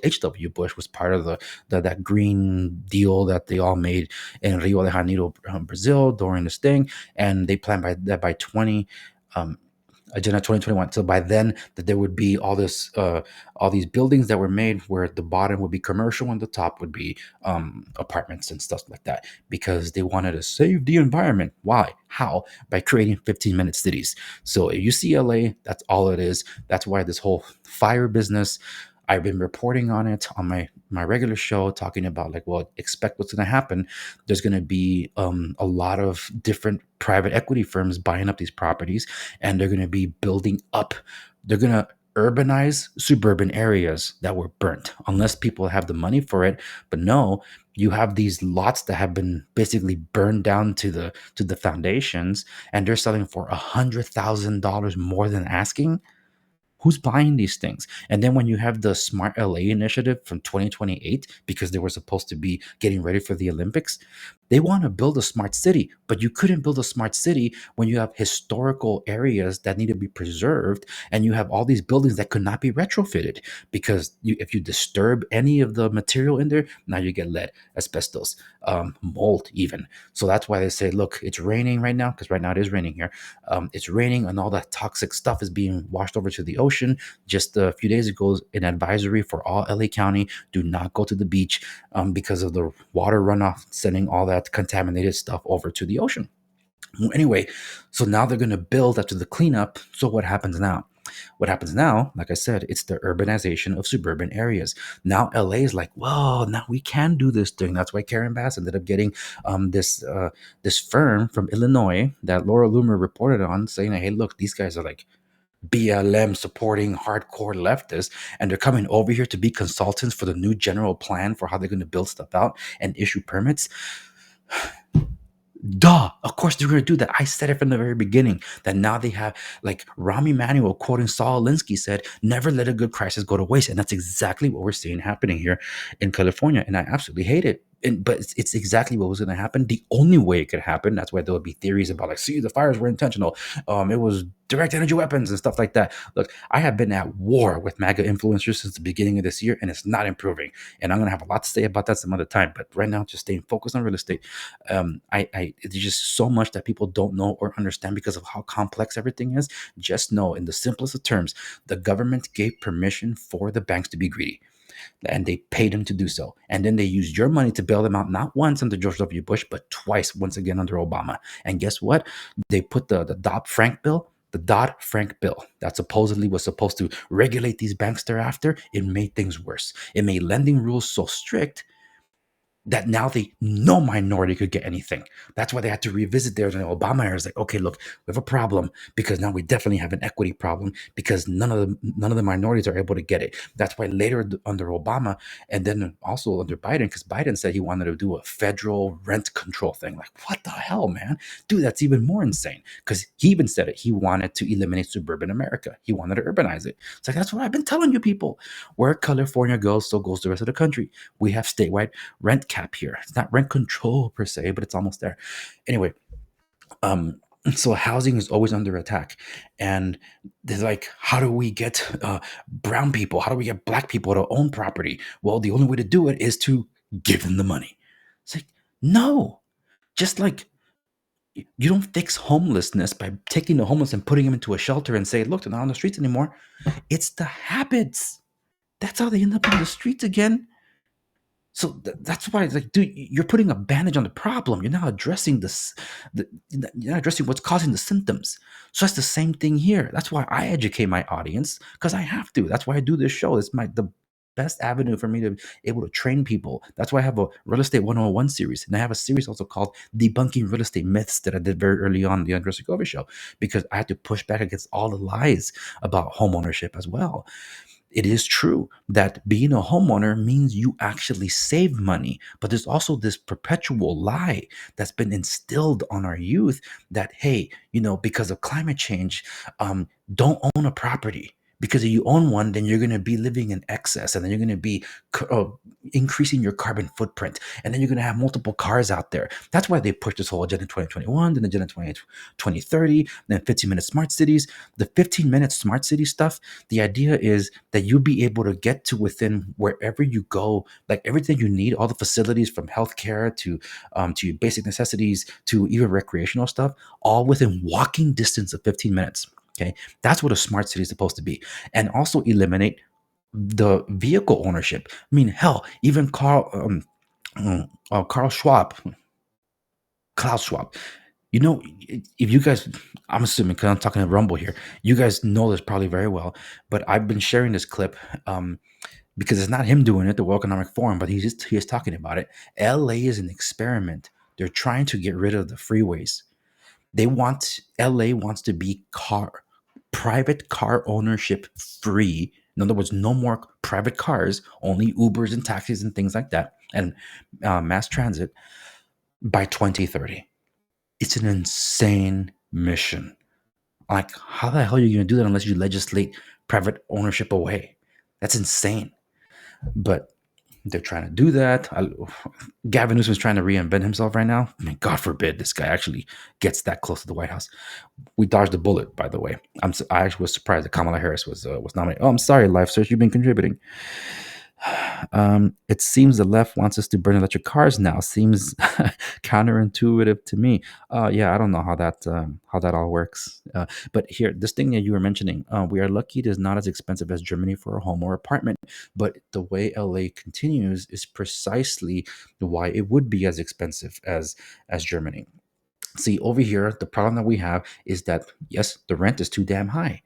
B: H.W. Bush was part of that Green Deal that they all made in Rio de Janeiro, Brazil, during this thing, and they planned by 20. Um, Agenda 2021. So by then, that there would be all these buildings that were made where the bottom would be commercial and the top would be apartments and stuff like that, because they wanted to save the environment. Why? How? By creating 15-minute cities. So if you see LA, that's all it is. That's why this whole fire business, I've been reporting on it on my regular show, talking about, like, well, expect what's going to happen. There's going to be a lot of different private equity firms buying up these properties, and they're going to be building up. They're going to urbanize suburban areas that were burnt, unless people have the money for it. But no, you have these lots that have been basically burned down to the foundations, and they're selling for $100,000 more than asking. Who's buying these things? And then when you have the Smart LA initiative from 2028, because they were supposed to be getting ready for the Olympics, they want to build a smart city, but you couldn't build a smart city when you have historical areas that need to be preserved, and you have all these buildings that could not be retrofitted, because if you disturb any of the material in there, now you get lead, asbestos, mold even. So that's why they say, look, it's raining right now, because right now it is raining here. It's raining, and all that toxic stuff is being washed over to the ocean. Just a few days ago, an advisory for all LA County: do not go to the beach, because of the water runoff, sending all that contaminated stuff over to the ocean. Well, anyway, so now they're going to build after the cleanup. So what happens now? What happens now, like I said, it's the urbanization of suburban areas. Now LA is like, whoa, now we can do this thing. That's why Karen Bass ended up getting this firm from Illinois that Laura Loomer reported on, saying, hey, look, these guys are like BLM supporting hardcore leftists, and they're coming over here to be consultants for the new general plan for how they're going to build stuff out and issue permits. Duh, of course they're going to do that. I said it from the very beginning that now they have, like Rahm Emanuel quoting Saul Alinsky said, never let a good crisis go to waste. And that's exactly what we're seeing happening here in California. And I absolutely hate it. But it's exactly what was going to happen. The only way it could happen, that's why there would be theories about, like, see, the fires were intentional. It was direct energy weapons and stuff like that. Look, I have been at war with MAGA influencers since the beginning of this year, and it's not improving. And I'm going to have a lot to say about that some other time. But right now, just staying focused on real estate. There's just so much that people don't know or understand because of how complex everything is. Just know, in the simplest of terms, the government gave permission for the banks to be greedy, and they paid them to do so. And then they used your money to bail them out, not once under George W. Bush, but twice, once again under Obama. And guess what? They put the Dodd-Frank bill. The Dodd-Frank bill that supposedly was supposed to regulate these banks thereafter, it made things worse. It made lending rules so strict that now no minority could get anything. That's why they had to revisit theirs. And Obama era is like, okay, look, we have a problem because now we definitely have an equity problem because none of the minorities are able to get it. That's why later under Obama and then also under Biden, because Biden said he wanted to do a federal rent control thing. Like, what the hell, man? Dude, that's even more insane. Because he even said it. He wanted to eliminate suburban America. He wanted to urbanize it. It's like, that's what I've been telling you people. Where California goes, so goes the rest of the country. We have statewide rent cap here. It's not rent control per se, but it's almost there. Anyway, um, so housing is always under attack, and they're like, how do we get brown people? How do we get black people to own property? Well, the only way to do it is to give them the money. It's like, no, just like you don't fix homelessness by taking the homeless and putting them into a shelter and say, look, they're not on the streets anymore. It's the habits. That's how they end up on the streets again. So that's why it's like, dude, you're putting a bandage on the problem. You're not addressing this. You're not addressing what's causing the symptoms. So that's the same thing here. That's why I educate my audience because I have to. That's why I do this show. It's the best avenue for me to be able to train people. That's why I have a real estate 101 series, and I have a series also called Debunking Real Estate Myths that I did very early on the Andrew Segovia show because I had to push back against all the lies about homeownership as well. It is true that being a homeowner means you actually save money, but there's also this perpetual lie that's been instilled on our youth that, hey, because of climate change, don't own a property. Because if you own one, then you're going to be living in excess, and then you're going to be increasing your carbon footprint, and then you're going to have multiple cars out there. That's why they pushed this whole agenda 2021, then agenda 2030, then 15-minute smart cities. The 15-minute smart city stuff, the idea is that you'll be able to get to within wherever you go, like everything you need, all the facilities from healthcare to your basic necessities to even recreational stuff, all within walking distance of 15 minutes. Okay, that's what a smart city is supposed to be, and also eliminate the vehicle ownership. I mean, hell, even Carl Schwab, Klaus Schwab. If you guys, I'm assuming because I'm talking to Rumble here, you guys know this probably very well, but I've been sharing this clip because it's not him doing it, the World Economic Forum, but he is talking about it. LA is an experiment. They're trying to get rid of the freeways. LA wants to be private car ownership free. In other words, no more private cars, only Ubers and taxis and things like that, and mass transit by 2030. It's an insane mission. Like, how the hell are you going to do that unless you legislate private ownership away? That's insane. But they're trying to do that. Gavin Newsom's trying to reinvent himself right now. I mean, God forbid this guy actually gets that close to the White House. We dodged a bullet, by the way. I actually was surprised that Kamala Harris was nominated. Oh, I'm sorry, Life Search, you've been contributing. It seems the left wants us to burn electric cars now. Seems counterintuitive to me. Yeah, I don't know how that all works. But here, this thing that you were mentioning, we are lucky it is not as expensive as Germany for a home or apartment. But the way LA continues is precisely why it would be as expensive as Germany. See, over here, the problem that we have is that yes, the rent is too damn high.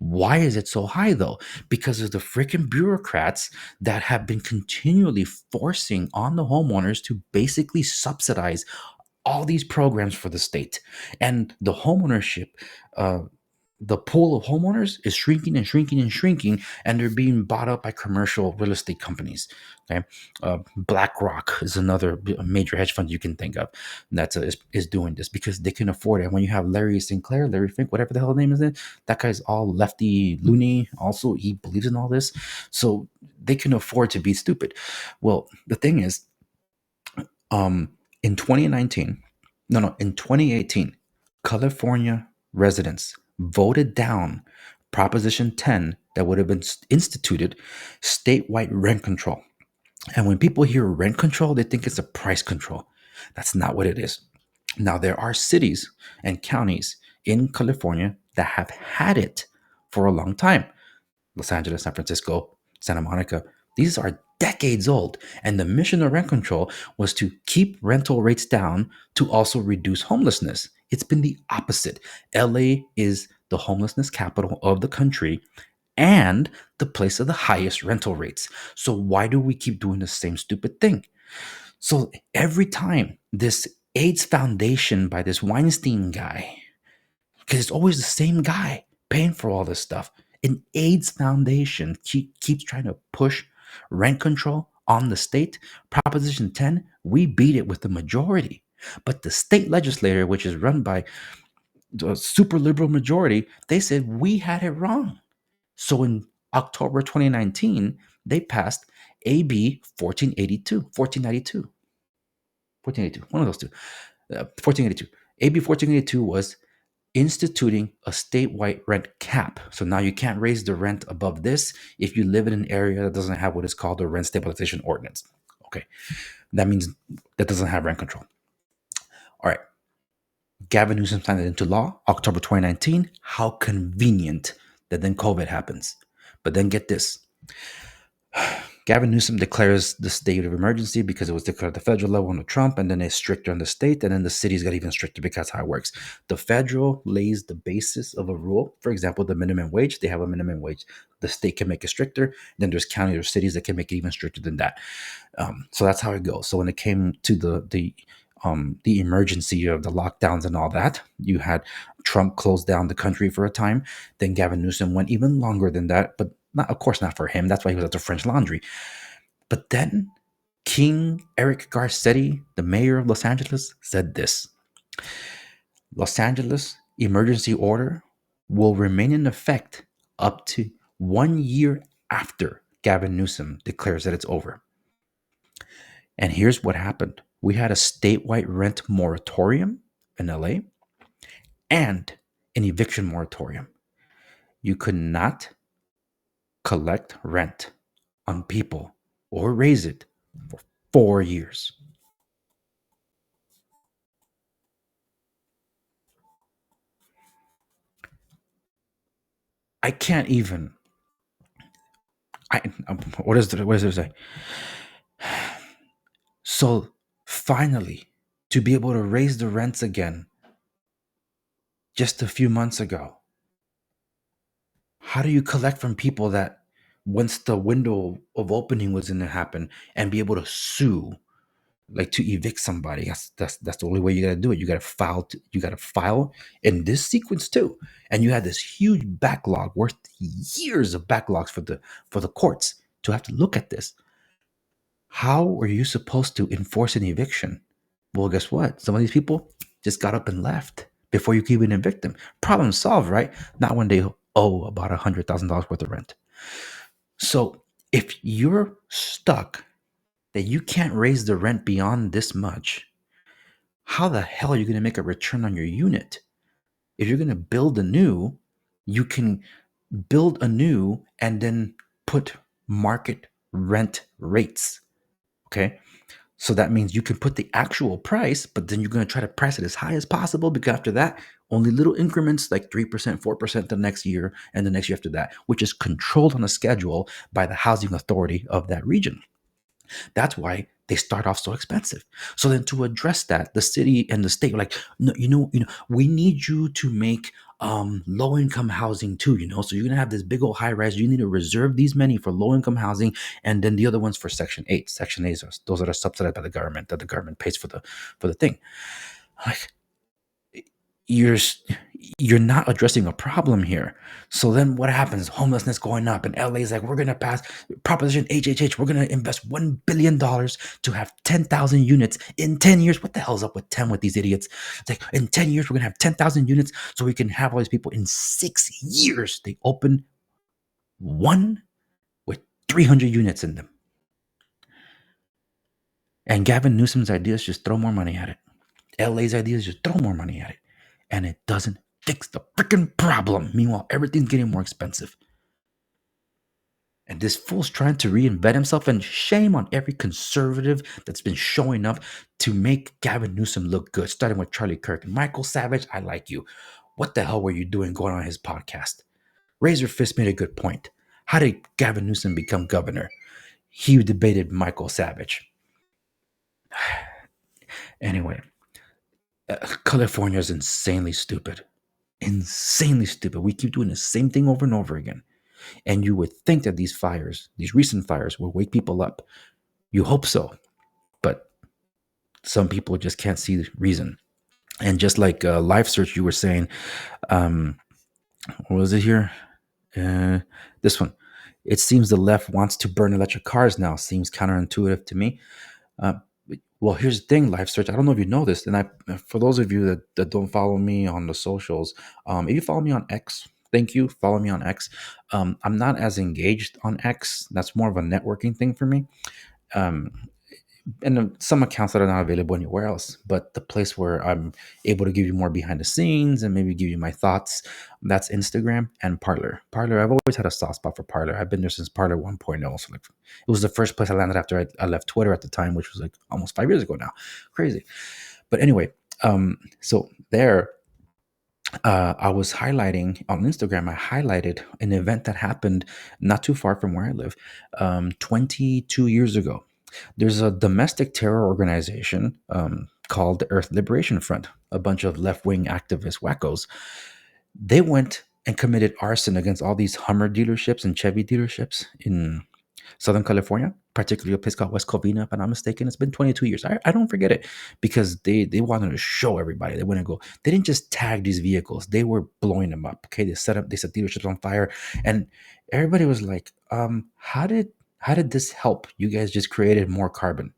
B: Why is it so high though? Because of the freaking bureaucrats that have been continually forcing on the homeowners to basically subsidize all these programs for the state. And the homeownership the pool of homeowners is shrinking and shrinking and shrinking, and they're being bought up by commercial real estate companies. Okay, BlackRock is another major hedge fund you can think of is doing this because they can afford it. When you have Larry Sinclair, Larry Fink, whatever the hell his name is, that guy's all lefty loony. Also, he believes in all this, so they can afford to be stupid. Well, the thing is, in 2019, no, in 2018, California residents voted down Proposition 10 that would have been instituted statewide rent control. And when people hear rent control, they think it's a price control. That's not what it is. Now, there are cities and counties in California that have had it for a long time. Los Angeles, San Francisco, Santa Monica. These are decades old. And the mission of rent control was to keep rental rates down to also reduce homelessness. It's been the opposite. LA is the homelessness capital of the country and the place of the highest rental rates. So why do we keep doing the same stupid thing? So every time this AIDS Foundation by this Weinstein guy, because it's always the same guy paying for all this stuff. An AIDS Foundation keeps trying to push rent control on the state. Proposition 10, we beat it with the majority. But the state legislature, which is run by the super liberal majority, they said we had it wrong. So in October 2019, they passed AB 1482, one of those two. 1482. AB 1482 was instituting a statewide rent cap. So now you can't raise the rent above this if you live in an area that doesn't have what is called the rent stabilization ordinance. Okay. That means that doesn't have rent control. All right. Gavin Newsom signed it into law October 2019. How convenient that then COVID happens. But then get this. Gavin Newsom declares the state of emergency because it was declared at the federal level under Trump, and then it's stricter on the state, and then the cities got even stricter because that's how it works. The federal lays the basis of a rule. For example, the minimum wage, they have a minimum wage. The state can make it stricter. Then there's counties or cities that can make it even stricter than that. So that's how it goes. So when it came to the emergency of the lockdowns and all that, you had Trump close down the country for a time. Then Gavin Newsom went even longer than that, but not, of course, not for him. That's why he was at the French Laundry. But then King Eric Garcetti, the mayor of Los Angeles, said this: Los Angeles emergency order will remain in effect up to 1 year after Gavin Newsom declares that it's over. And here's what happened. We had a statewide rent moratorium in LA and an eviction moratorium. You could not collect rent on people or raise it for 4 years. I can't even. I what does it say? So finally, to be able to raise the rents again, just a few months ago, how do you collect from people that once the window of opening was going to happen and be able to sue, like to evict somebody? That's the only way you got to do it. You got to file. You got to file in this sequence too, and you had this huge backlog worth years of backlogs for the courts to have to look at this. How are you supposed to enforce an eviction? Well, guess what? Some of these people just got up and left before you can even evict them. Problem solved, right? Not when they owe about $100,000 worth of rent. So if you're stuck that you can't raise the rent beyond this much, how the hell are you going to make a return on your unit? If you're going to build anew, you can build anew and then put market rent rates. Okay. So that means you can put the actual price, but then you're going to try to price it as high as possible because after that, only little increments like 3%, 4% the next year and the next year after that, which is controlled on a schedule by the housing authority of that region. That's why they start off so expensive. So then to address that, the city and the state were like, no, we need you to make low income housing too, So you're gonna have this big old high rise. You need to reserve these many for low income housing, and then the other ones for Section 8. Section 8 are those that are subsidized by the government, that the government pays for the thing. Like you're you're not addressing a problem here. So then what happens? Homelessness going up, and LA is like, we're gonna pass Proposition HHH. We're gonna invest $1 billion to have 10,000 units in 10 years. What the hell's up with 10 with these idiots? It's like in 10 years we're gonna have 10,000 units, so we can have all these people in 6 years. They open one with 300 units in them, and Gavin Newsom's ideas just throw more money at it. LA's ideas just throw more money at it, and it doesn't fix the freaking problem. Meanwhile, everything's getting more expensive. And this fool's trying to reinvent himself, and shame on every conservative that's been showing up to make Gavin Newsom look good, starting with Charlie Kirk. And Michael Savage, I like you. What the hell were you doing going on his podcast? Razor Fist made a good point. How did Gavin Newsom become governor? He debated Michael Savage. Anyway, California is insanely stupid. Insanely stupid. We keep doing the same thing over and over again. And you would think that these fires, these recent fires, will wake people up. You hope so. But some people just can't see the reason. And just like Life Search, you were saying, um, what was it here? Uh, this one. It seems the left wants to burn electric cars now. Seems counterintuitive to me. Uh, well, here's the thing, Life Search. I don't know if you know this, and for those of you that don't follow me on the socials, if you follow me on X, thank you. Follow me on X. I'm not as engaged on X. That's more of a networking thing for me. Um, and some accounts that are not available anywhere else. But the place where I'm able to give you more behind the scenes and maybe give you my thoughts, that's Instagram and Parlor. Parlor, I've always had a soft spot for Parlor. I've been there since Parlor 1.0. So like, it was the first place I landed after I left Twitter at the time, which was like almost 5 years ago now. Crazy. But anyway, so there, I was highlighting on Instagram. I highlighted an event that happened not too far from where I live, 22 years ago. There's a domestic terror organization called the Earth Liberation Front, a bunch of left wing activist wackos. They went and committed arson against all these Hummer dealerships and Chevy dealerships in Southern California, particularly a place called West Covina, if I'm not mistaken. It's been 22 years. I don't forget it because they wanted to show everybody. They wouldn't go. They didn't just tag these vehicles. They were blowing them up. Okay, they set dealerships on fire, and everybody was like, how did this help? You guys just created more carbon.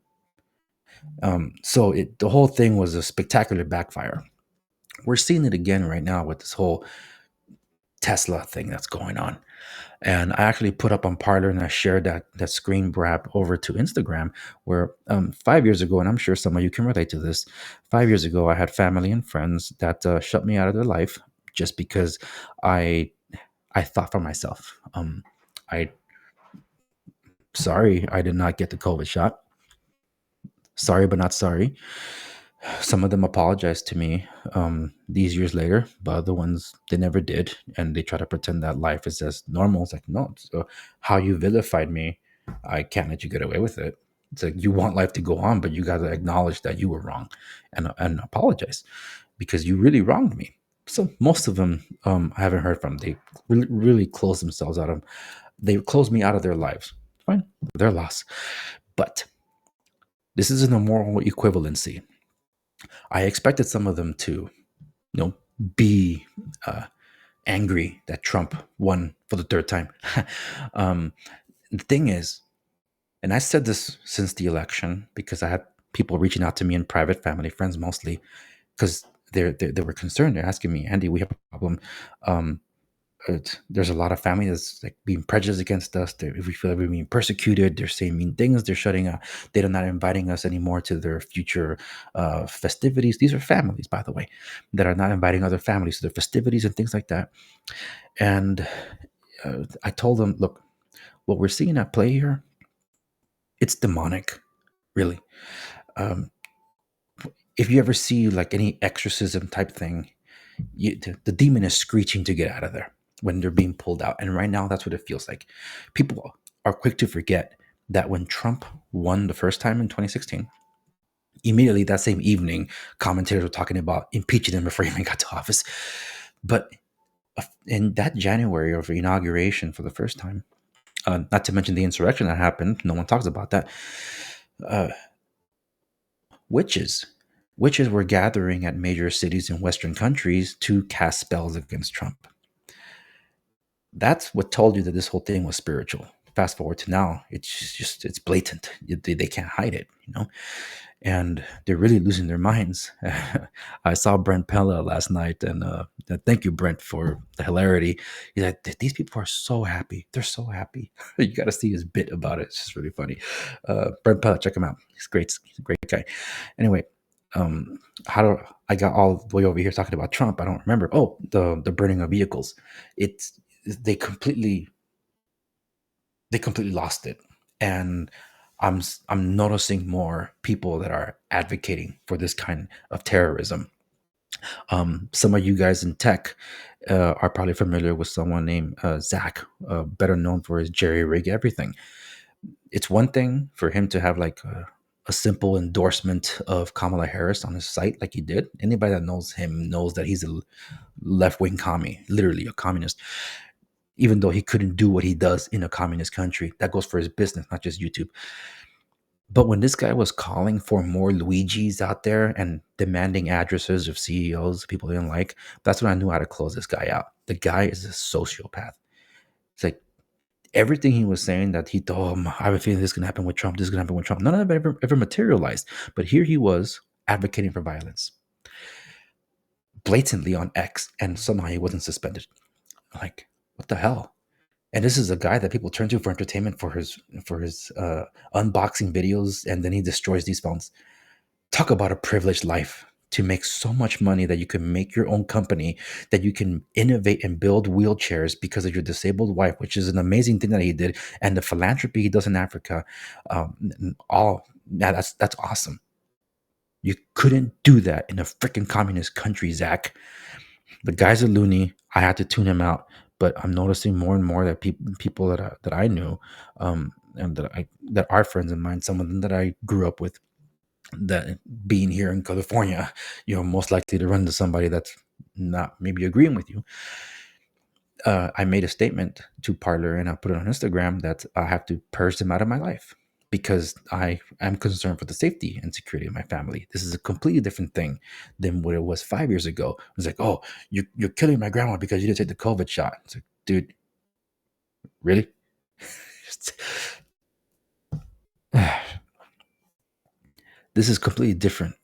B: The whole thing was a spectacular backfire. We're seeing it again right now with this whole Tesla thing that's going on. And I actually put up on Parlor and I shared that screen grab over to Instagram where 5 years ago, and I'm sure some of you can relate to this. 5 years ago, I had family and friends that shut me out of their life just because I I thought for myself. I Sorry I did not get the COVID shot. Sorry, but not sorry. Some of them apologized to me these years later, but other ones they never did, and they try to pretend that life is as normal. It's like no. So how you vilified me, I can't let you get away with it. It's like you want life to go on, but you got to acknowledge that you were wrong, and apologize because you really wronged me. So most of them I haven't heard from. They really closed themselves out of. They closed me out of their lives. Fine, their loss. But this isn't a moral equivalency. I expected some of them to, be uh, angry that Trump won for the third time. um, the thing is, and I said this since the election because I had people reaching out to me in private, family, friends mostly, because they were concerned. They're asking me, Andy, we have a problem. Um, there's a lot of family that's like being prejudiced against us. If we feel like we're being persecuted, they're saying mean things. They're shutting out. They're not inviting us anymore to their future festivities. These are families, by the way, that are not inviting other families to their festivities and things like that. And I told them, look, what we're seeing at play here, it's demonic, really. Um, if you ever see like any exorcism type thing, the demon is screeching to get out of there when they're being pulled out. And right now, that's what it feels like. People are quick to forget that when Trump won the first time in 2016, immediately that same evening, commentators were talking about impeaching him before he even got to office. But in that January of inauguration for the first time, not to mention the insurrection that happened, no one talks about that. Uh, Witches Witches were gathering at major cities in Western countries to cast spells against Trump. That's what told you that this whole thing was spiritual. Fast forward to now, it's blatant. They can't hide it, and they're really losing their minds. I saw Brent Pella last night, and thank you, Brent, for the hilarity. He's like, these people are so happy. They're so happy. You got to see his bit about it. It's just really funny. Brent Pella, check him out. He's great. He's a great guy. Anyway, how do I got all the way over here talking about Trump? I don't remember. Oh, the burning of vehicles. It's they completely they completely lost it, and I'm noticing more people that are advocating for this kind of terrorism. Some of you guys in tech are probably familiar with someone named Zach, better known for his jerry rig everything. It's one thing for him to have like a simple endorsement of Kamala Harris on his site, like he did. Anybody that knows him knows that he's a left wing commie, literally a communist, even though he couldn't do what he does in a communist country. That goes for his business, not just YouTube. But when this guy was calling for more Luigis out there and demanding addresses of CEOs people didn't like, that's when I knew how to close this guy out. The guy is a sociopath. It's like everything he was saying that he thought, I have a feeling this is going to happen with Trump, this is going to happen with Trump. None of it ever materialized. But here he was advocating for violence blatantly on X, and somehow he wasn't suspended. Like, what the hell? And this is a guy that people turn to for entertainment for his unboxing videos, and then he destroys these phones. Talk about a privileged life to make so much money that you can make your own company, that you can innovate and build wheelchairs because of your disabled wife, which is an amazing thing that he did, and the philanthropy he does in Africa. All yeah, that's awesome. You couldn't do that in a freaking communist country, Zach. The guy's a loony. I had to tune him out, but I'm noticing more and more that people that I knew, and that are friends of mine, some of them that I grew up with, that being here in California, you're most likely to run into somebody that's not maybe agreeing with you. I made a statement to Parlor and I put it on Instagram that I have to purge them out of my life because I am concerned for the safety and security of my family. This is a completely different thing than what it was 5 years ago. It was like, oh, you're killing my grandma because you didn't take the COVID shot. It's like, dude, really? This is completely different.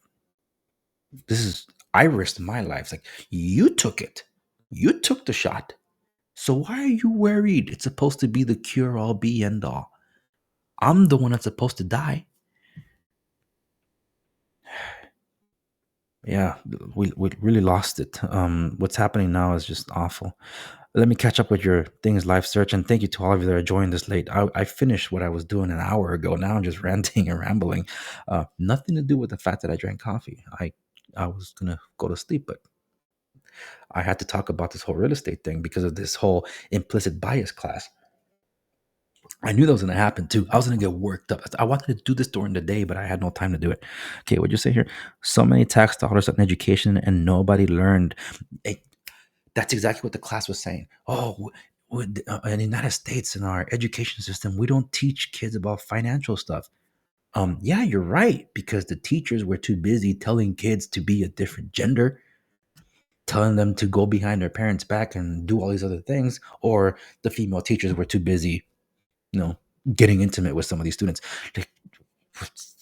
B: This is I risked my life. It's like you took it. You took the shot. So why are you worried? It's supposed to be the cure all be end all. I'm the one that's supposed to die. Yeah, we really lost it. What's happening now is just awful. Let me catch up with your things live search, and thank you to all of you that are joining this late. I finished what I was doing an hour ago. Now I'm just ranting and rambling. Nothing to do with the fact that I drank coffee. I was gonna go to sleep, but I had to talk about this whole real estate thing because of this whole implicit bias class. I knew that was going to happen too. I was going to get worked up. I wanted to do this during the day, but I had no time to do it. Okay, what'd you say here? So many tax dollars on education and nobody learned. Hey, that's exactly what the class was saying. Oh, in the United States, in our education system, we don't teach kids about financial stuff. Yeah, you're right, because the teachers were too busy telling kids to be a different gender, telling them to go behind their parents' back and do all these other things, or the female teachers were too busy, you know, getting intimate with some of these students. Like,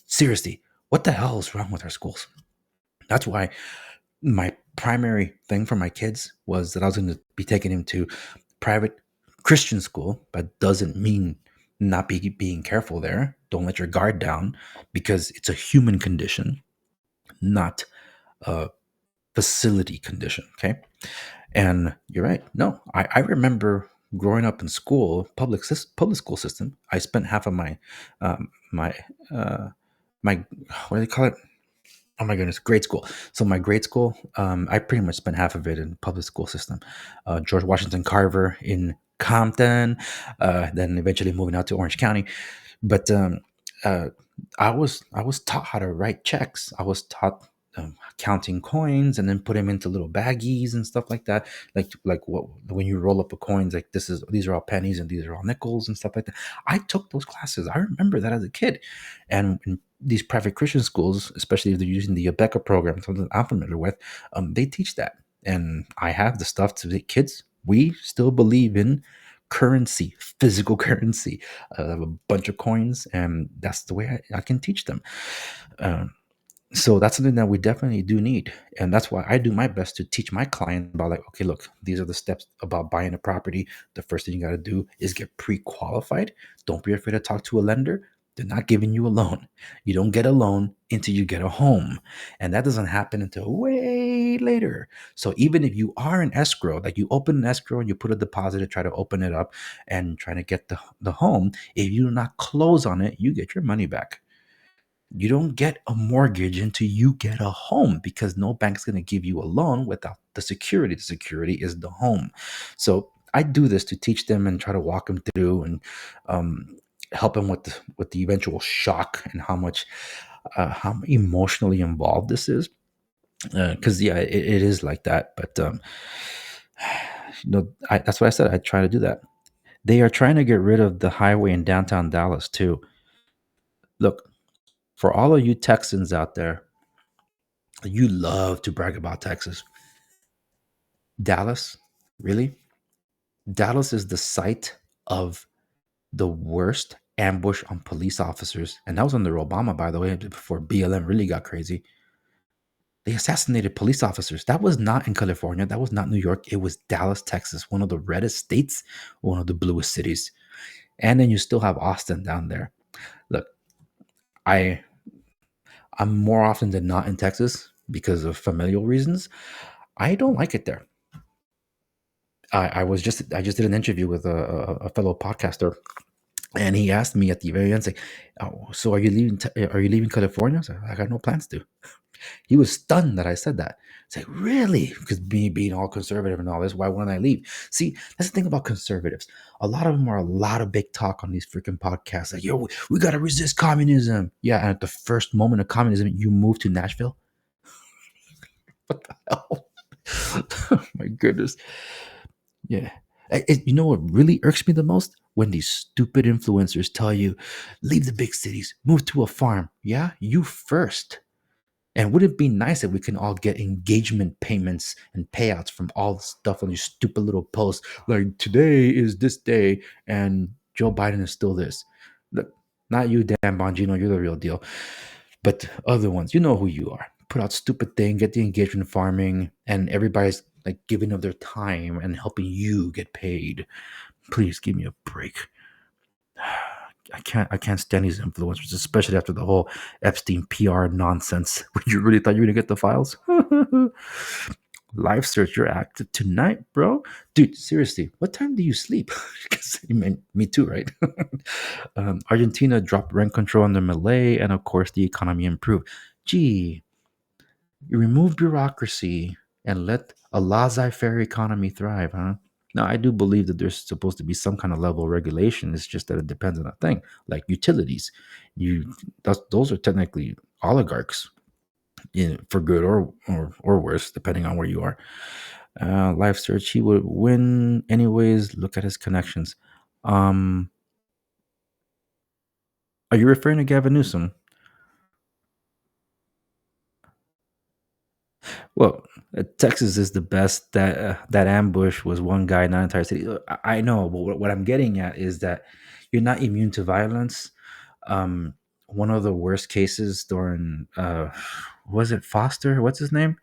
B: seriously, what the hell is wrong with our schools? That's why my primary thing for my kids was that I was going to be taking him to private Christian school, but doesn't mean not being careful there. Don't let your guard down because it's a human condition, not a facility condition. Okay. And you're right. No, I remember growing up in school, public school system. I spent half of my uh, my what do they call it? Oh my goodness, grade school. So my grade school, I pretty much spent half of it in public school system. George Washington Carver in Compton, then eventually moving out to Orange County. But uh, I was taught how to write checks. I was taught counting coins and then put them into little baggies and stuff like that. Like what when you roll up a coins, like these are all pennies and these are all nickels and stuff like that. I took those classes. I remember that as a kid, and these private Christian schools, especially if they're using the Abeka program, something I'm familiar with, they teach that. And I have the stuff to the kids. We still believe in currency, physical currency. I have a bunch of coins, and that's the way I can teach them. Um, so that's something that we definitely do need, and that's why I do my best to teach my client about, like, okay, look, these are the steps about buying a property. The first thing you got to do is get pre-qualified. Don't be afraid to talk to a lender. They're not giving you a loan. You don't get a loan until you get a home, and that doesn't happen until way later. So even if you are in escrow, like you open an escrow and you put a deposit to try to open it up and trying to get the home, if you do not close on it, you get your money back. You don't get a mortgage until you get a home, because no bank's going to give you a loan without the security. The security is the home. So I do this to teach them and try to walk them through, and um, help them with the eventual shock and how emotionally involved this is. Because yeah, it is like that. But that's what I said. I try to do that. They are trying to get rid of the highway in downtown Dallas too. Look, for all of you Texans out there, you love to brag about Texas. Dallas, really? Dallas is the site of the worst ambush on police officers. And that was under Obama, by the way, before BLM really got crazy. They assassinated police officers. That was not in California. That was not New York. It was Dallas, Texas, one of the reddest states, one of the bluest cities. And then you still have Austin down there. Look, I I'm more often than not in Texas because of familial reasons. I don't like it there. I just did an interview with a fellow podcaster, and he asked me at the very end, like, "Oh, so are you leaving? Are you leaving California?" So I got no plans to. He was stunned that I said that. It's like, really? Because me being all conservative and all this, why wouldn't I leave? See, that's the thing about conservatives. A lot of them are a lot of big talk on these freaking podcasts. Like, yo, we got to resist communism. Yeah, and at the first moment of communism, you move to Nashville. What the hell? Oh my goodness. Yeah. You know what really irks me the most? When these stupid influencers tell you, leave the big cities, move to a farm. Yeah, you first. And would it be nice if we can all get engagement payments and payouts from all the stuff on these stupid little posts? Like, today is this day and Joe Biden is still this. Look, not you, Dan Bongino, you're the real deal. But other ones, you know who you are. Put out stupid thing, get the engagement farming, and everybody's like giving of their time and helping you get paid. Please give me a break. I can't stand these influencers, especially after the whole Epstein PR nonsense. You really thought you were gonna get the files? Live search, you're active tonight, bro. Dude, seriously, what time do you sleep? Because me too, right? Argentina dropped rent control under Malay, and of course, the economy improved. Gee, you remove bureaucracy and let a laissez-faire economy thrive, huh? Now, I do believe that there's supposed to be some kind of level of regulation. It's just that it depends on a thing, like utilities. You those are technically oligarchs, for good or worse, depending on where you are. Life search, he would win anyways. Look at his connections. Um, are you referring to Gavin Newsom? Well, Texas is the best. That ambush was one guy, not an entire city. I know, but what I'm getting at is that you're not immune to violence. Um, One of the worst cases during was it Foster? What's his name?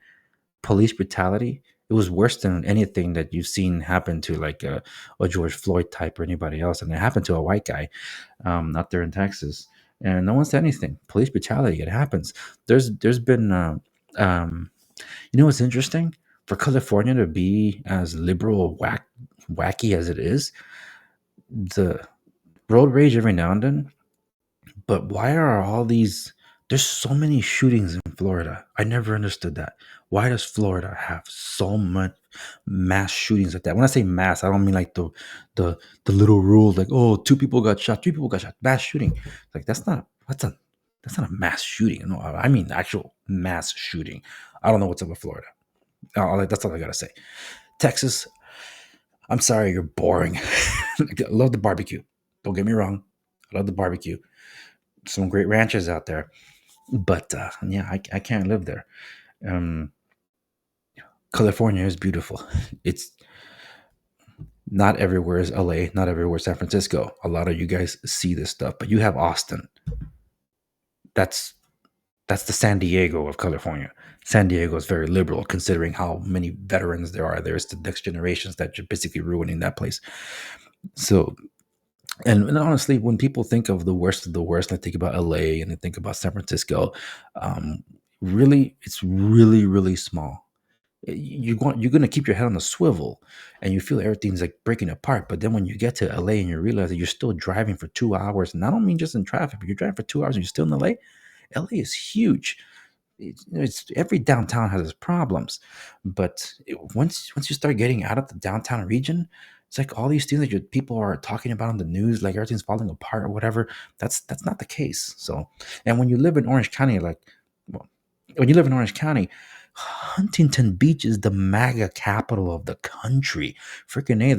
B: Police brutality. It was worse than anything that you've seen happen to like a George Floyd type or anybody else, and it happened to a white guy out there in Texas, and no one said anything. Police brutality, it happens. There's been um, you know what's interesting? For California to be as liberal wacky as it is, the road rage every now and then. But why are all these? There's so many shootings in Florida. I never understood that. Why does Florida have so much mass shootings like that? When I say mass, I don't mean like the little rule, like, oh, two people got shot, three people got shot. Mass shooting, like that's not a mass shooting. No, I mean actual mass shooting. I don't know what's up with Florida. That's all I gotta say. Texas, I'm sorry, you're boring. I love the barbecue. Don't get me wrong. I love the barbecue. some great ranches out there. But yeah, I can't live there. Um, California is beautiful. It's not everywhere is LA, not everywhere is San Francisco. A lot of you guys see this stuff, but you have Austin. That's that's the San Diego of California. San Diego is very liberal, considering how many veterans there are. There's the next generations that you're basically ruining that place. So, and honestly, when people think of the worst, they think about LA and they think about San Francisco. Um, really, it's really, really small. You're going to keep your head on the swivel and you feel everything's like breaking apart, but then when you get to LA and you realize that you're still driving for 2 hours, and I don't mean just in traffic, but you're driving for 2 hours and you're still in LA is huge. It's every downtown has its problems, but once you start getting out of the downtown region, it's like all these things that people are talking about on the news, like everything's falling apart or whatever. That's not the case. So, and when you live in Orange County, well, when you live in Orange County, Huntington Beach is the MAGA capital of the country. Freaking A,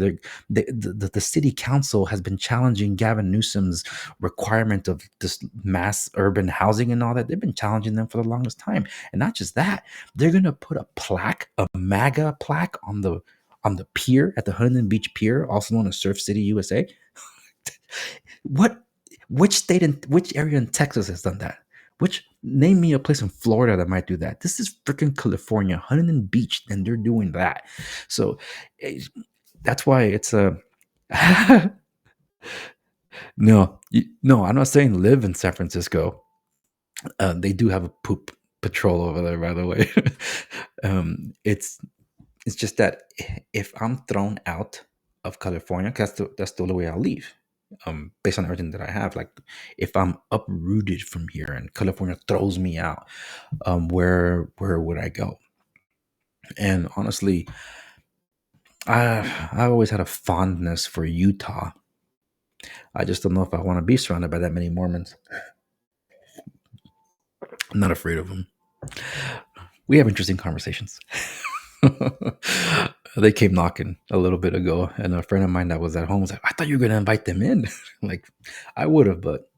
B: the city council has been challenging Gavin Newsom's requirement of this mass urban housing and all that. They've been challenging them for the longest time. And not just that, they're going to put a plaque, a MAGA plaque on the pier at the Huntington Beach Pier, also known as Surf City, USA. What which state and which area in Texas has done that? Which name me a place in Florida that might do that? This is freaking California, Huntington Beach, and they're doing that. So eh, that's why it's a no, no. I'm not saying live in San Francisco. They do have a poop patrol over there, by the way. It's just that if I'm thrown out of California, 'cause that's the only way I'll leave. Based on everything that I have, like if I'm uprooted from here and California throws me out, where would I go? And honestly, I always had a fondness for Utah. I just don't know if I want to be surrounded by that many Mormons. I'm not afraid of them. We have interesting conversations. They came knocking a little bit ago, and a friend of mine that was at home was like, "I thought you were gonna invite them in." Like, I would have, but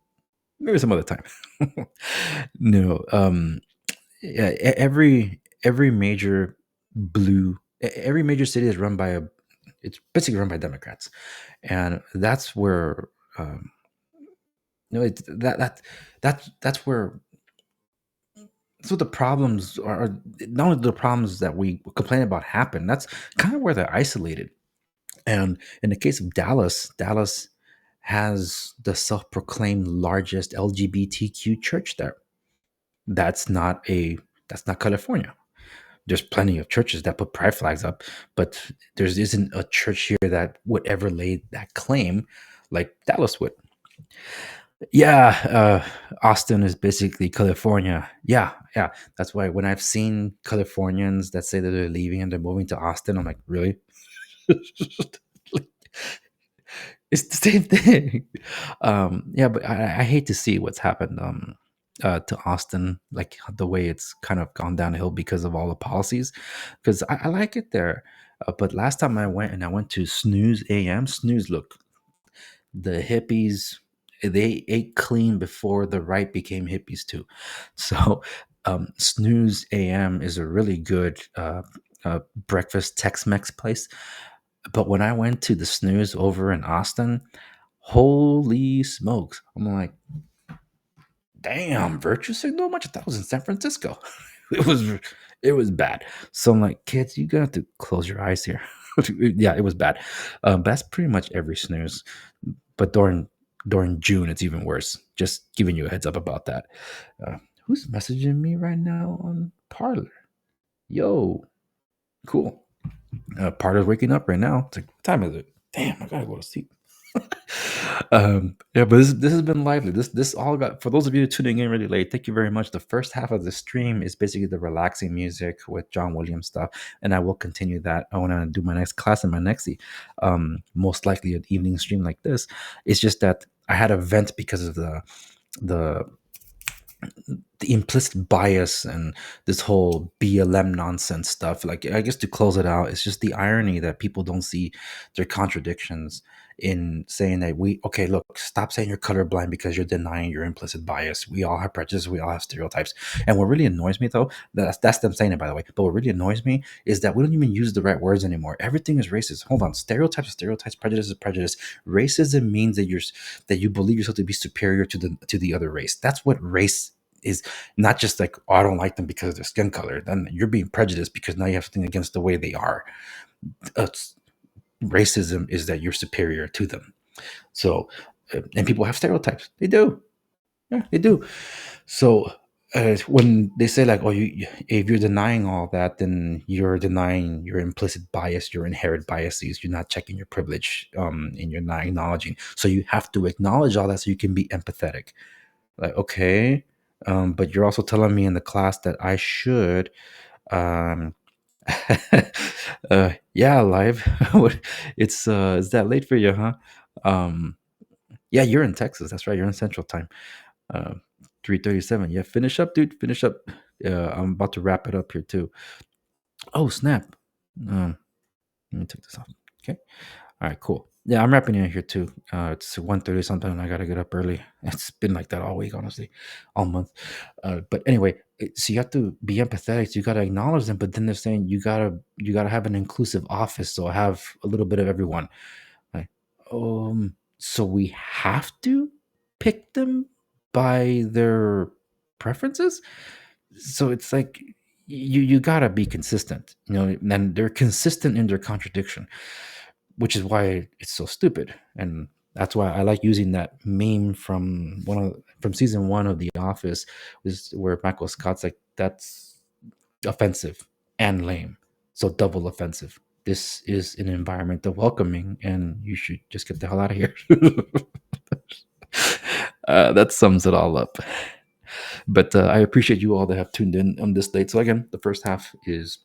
B: maybe some other time. No, yeah, every major every major city is run by a. It's basically run by Democrats, and that's where it's that's where so the problems are not only the problems that we complain about happen. That's kind of where they're isolated. And in the case of Dallas, Dallas has the self-proclaimed largest LGBTQ church there. That's not a that's not California. There's plenty of churches that put pride flags up, but there isn't a church here that would ever lay that claim like Dallas would. Yeah, Austin is basically California. Yeah, yeah. That's why when I've seen Californians that say that they're leaving and they're moving to Austin, I'm like, really? It's the same thing. Yeah, but I hate to see what's happened to Austin, like the way it's kind of gone downhill because of all the policies. Because I like it there, but last time I went to Snooze AM. Snooze, look, the hippies they ate clean before the right became hippies too. So Snooze AM is a really good breakfast Tex-Mex place. But when I went to the Snooze over in Austin, holy smokes! I'm like, damn, virtue signal much? I thought it was in San Francisco. it was it was bad. So I'm like, kids, you got to close your eyes here. Yeah, it was bad. But that's pretty much every Snooze. But during June, it's even worse. Just giving you a heads up about that. Uh, who's messaging me right now on Parlor? Yo, cool. Parlor's waking up right now. It's like, what time is it? Damn, I gotta go to sleep. Yeah, but this has been lively. This all got for those of you tuning in really late. Thank you very much. The first half of the stream is basically the relaxing music with John Williams stuff, and I will continue that. I want to do my next class in my next, most likely an evening stream like this. It's just that I had a vent because of the the implicit bias and this whole BLM nonsense stuff. Like, I guess to close it out, it's just the irony that people don't see their contradictions in saying that okay, look, stop saying you're colorblind because you're denying your implicit bias. We all have prejudice, we all have stereotypes. And what really annoys me, though, that's them saying it, by the way, but what really annoys me is that we don't even use the right words anymore. Everything is racist. Hold on, stereotypes are stereotypes, prejudice is prejudice. Racism means that you believe yourself to be superior to the other race. That's what race is. Not just like, oh, I don't like them because of their skin color. Then you're being prejudiced because now you have something against the way they are. It's, racism is that you're superior to them. So, and people have stereotypes. They do. Yeah, they do. So, when they say like, oh, if you're denying all that, then you're denying your implicit bias, your inherent biases. You're not checking your privilege, and you're not acknowledging. So you have to acknowledge all that so you can be empathetic. Like, okay, but you're also telling me in the class that I should, um, yeah, live. It's that late for you, huh? Um, yeah, you're in Texas. That's right. You're in Central Time. 3:37. Yeah, finish up, dude. Finish up. I'm about to wrap it up here too. Oh, snap. Um, Let me take this off. Okay. All right, cool. Yeah, I'm wrapping in here too. It's 1:30 something, and I gotta get up early. It's been like that all week, honestly, all month. But anyway, so you have to be empathetic. So you gotta acknowledge them, but then they're saying you gotta have an inclusive office, so have a little bit of everyone. Like, so we have to pick them by their preferences. So it's like you gotta be consistent, and they're consistent in their contradiction, which is why it's so stupid. And that's why I like using that meme from season one of The Office, is where Michael Scott's like, "That's offensive and lame, so double offensive. This is an environment of welcoming, and you should just get the hell out of here." That sums it all up. But I appreciate you all that have tuned in on this date. So again, the first half is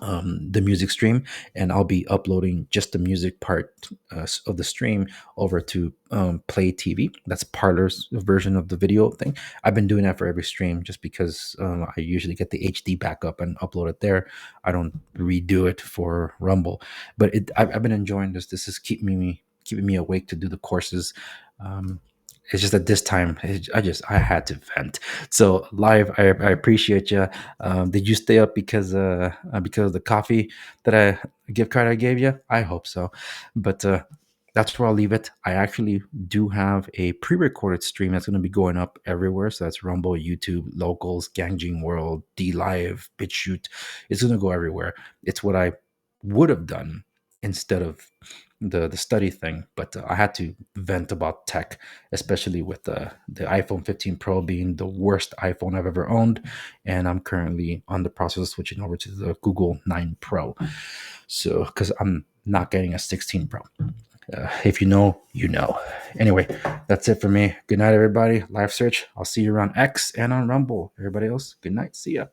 B: the music stream, and I'll be uploading just the music part of the stream over to Play TV. That's Parlor's version of the video thing. I've been doing that for every stream just because I usually get the HD backup and upload it there. I don't redo it for Rumble, but I've been enjoying this. This is keeping me awake to do the courses. Um, it's just that this time I had to vent. So live, I appreciate you. Did you stay up because of the coffee that gift card I gave you? I hope so. But that's where I'll leave it. I actually do have a pre-recorded stream that's going to be going up everywhere. So that's Rumble, YouTube, Locals, Gangjing World, D Live, BitChute. It's going to go everywhere. It's what I would have done instead of the study thing, but I had to vent about tech, especially with the iPhone 15 Pro being the worst iPhone I've ever owned, and I'm currently on the process of switching over to the Google 9 Pro. So, because I'm not getting a 16 Pro. If you know, you know. Anyway, that's it for me. Good night, everybody. Live search. I'll see you around X and on Rumble. Everybody else, good night. See ya.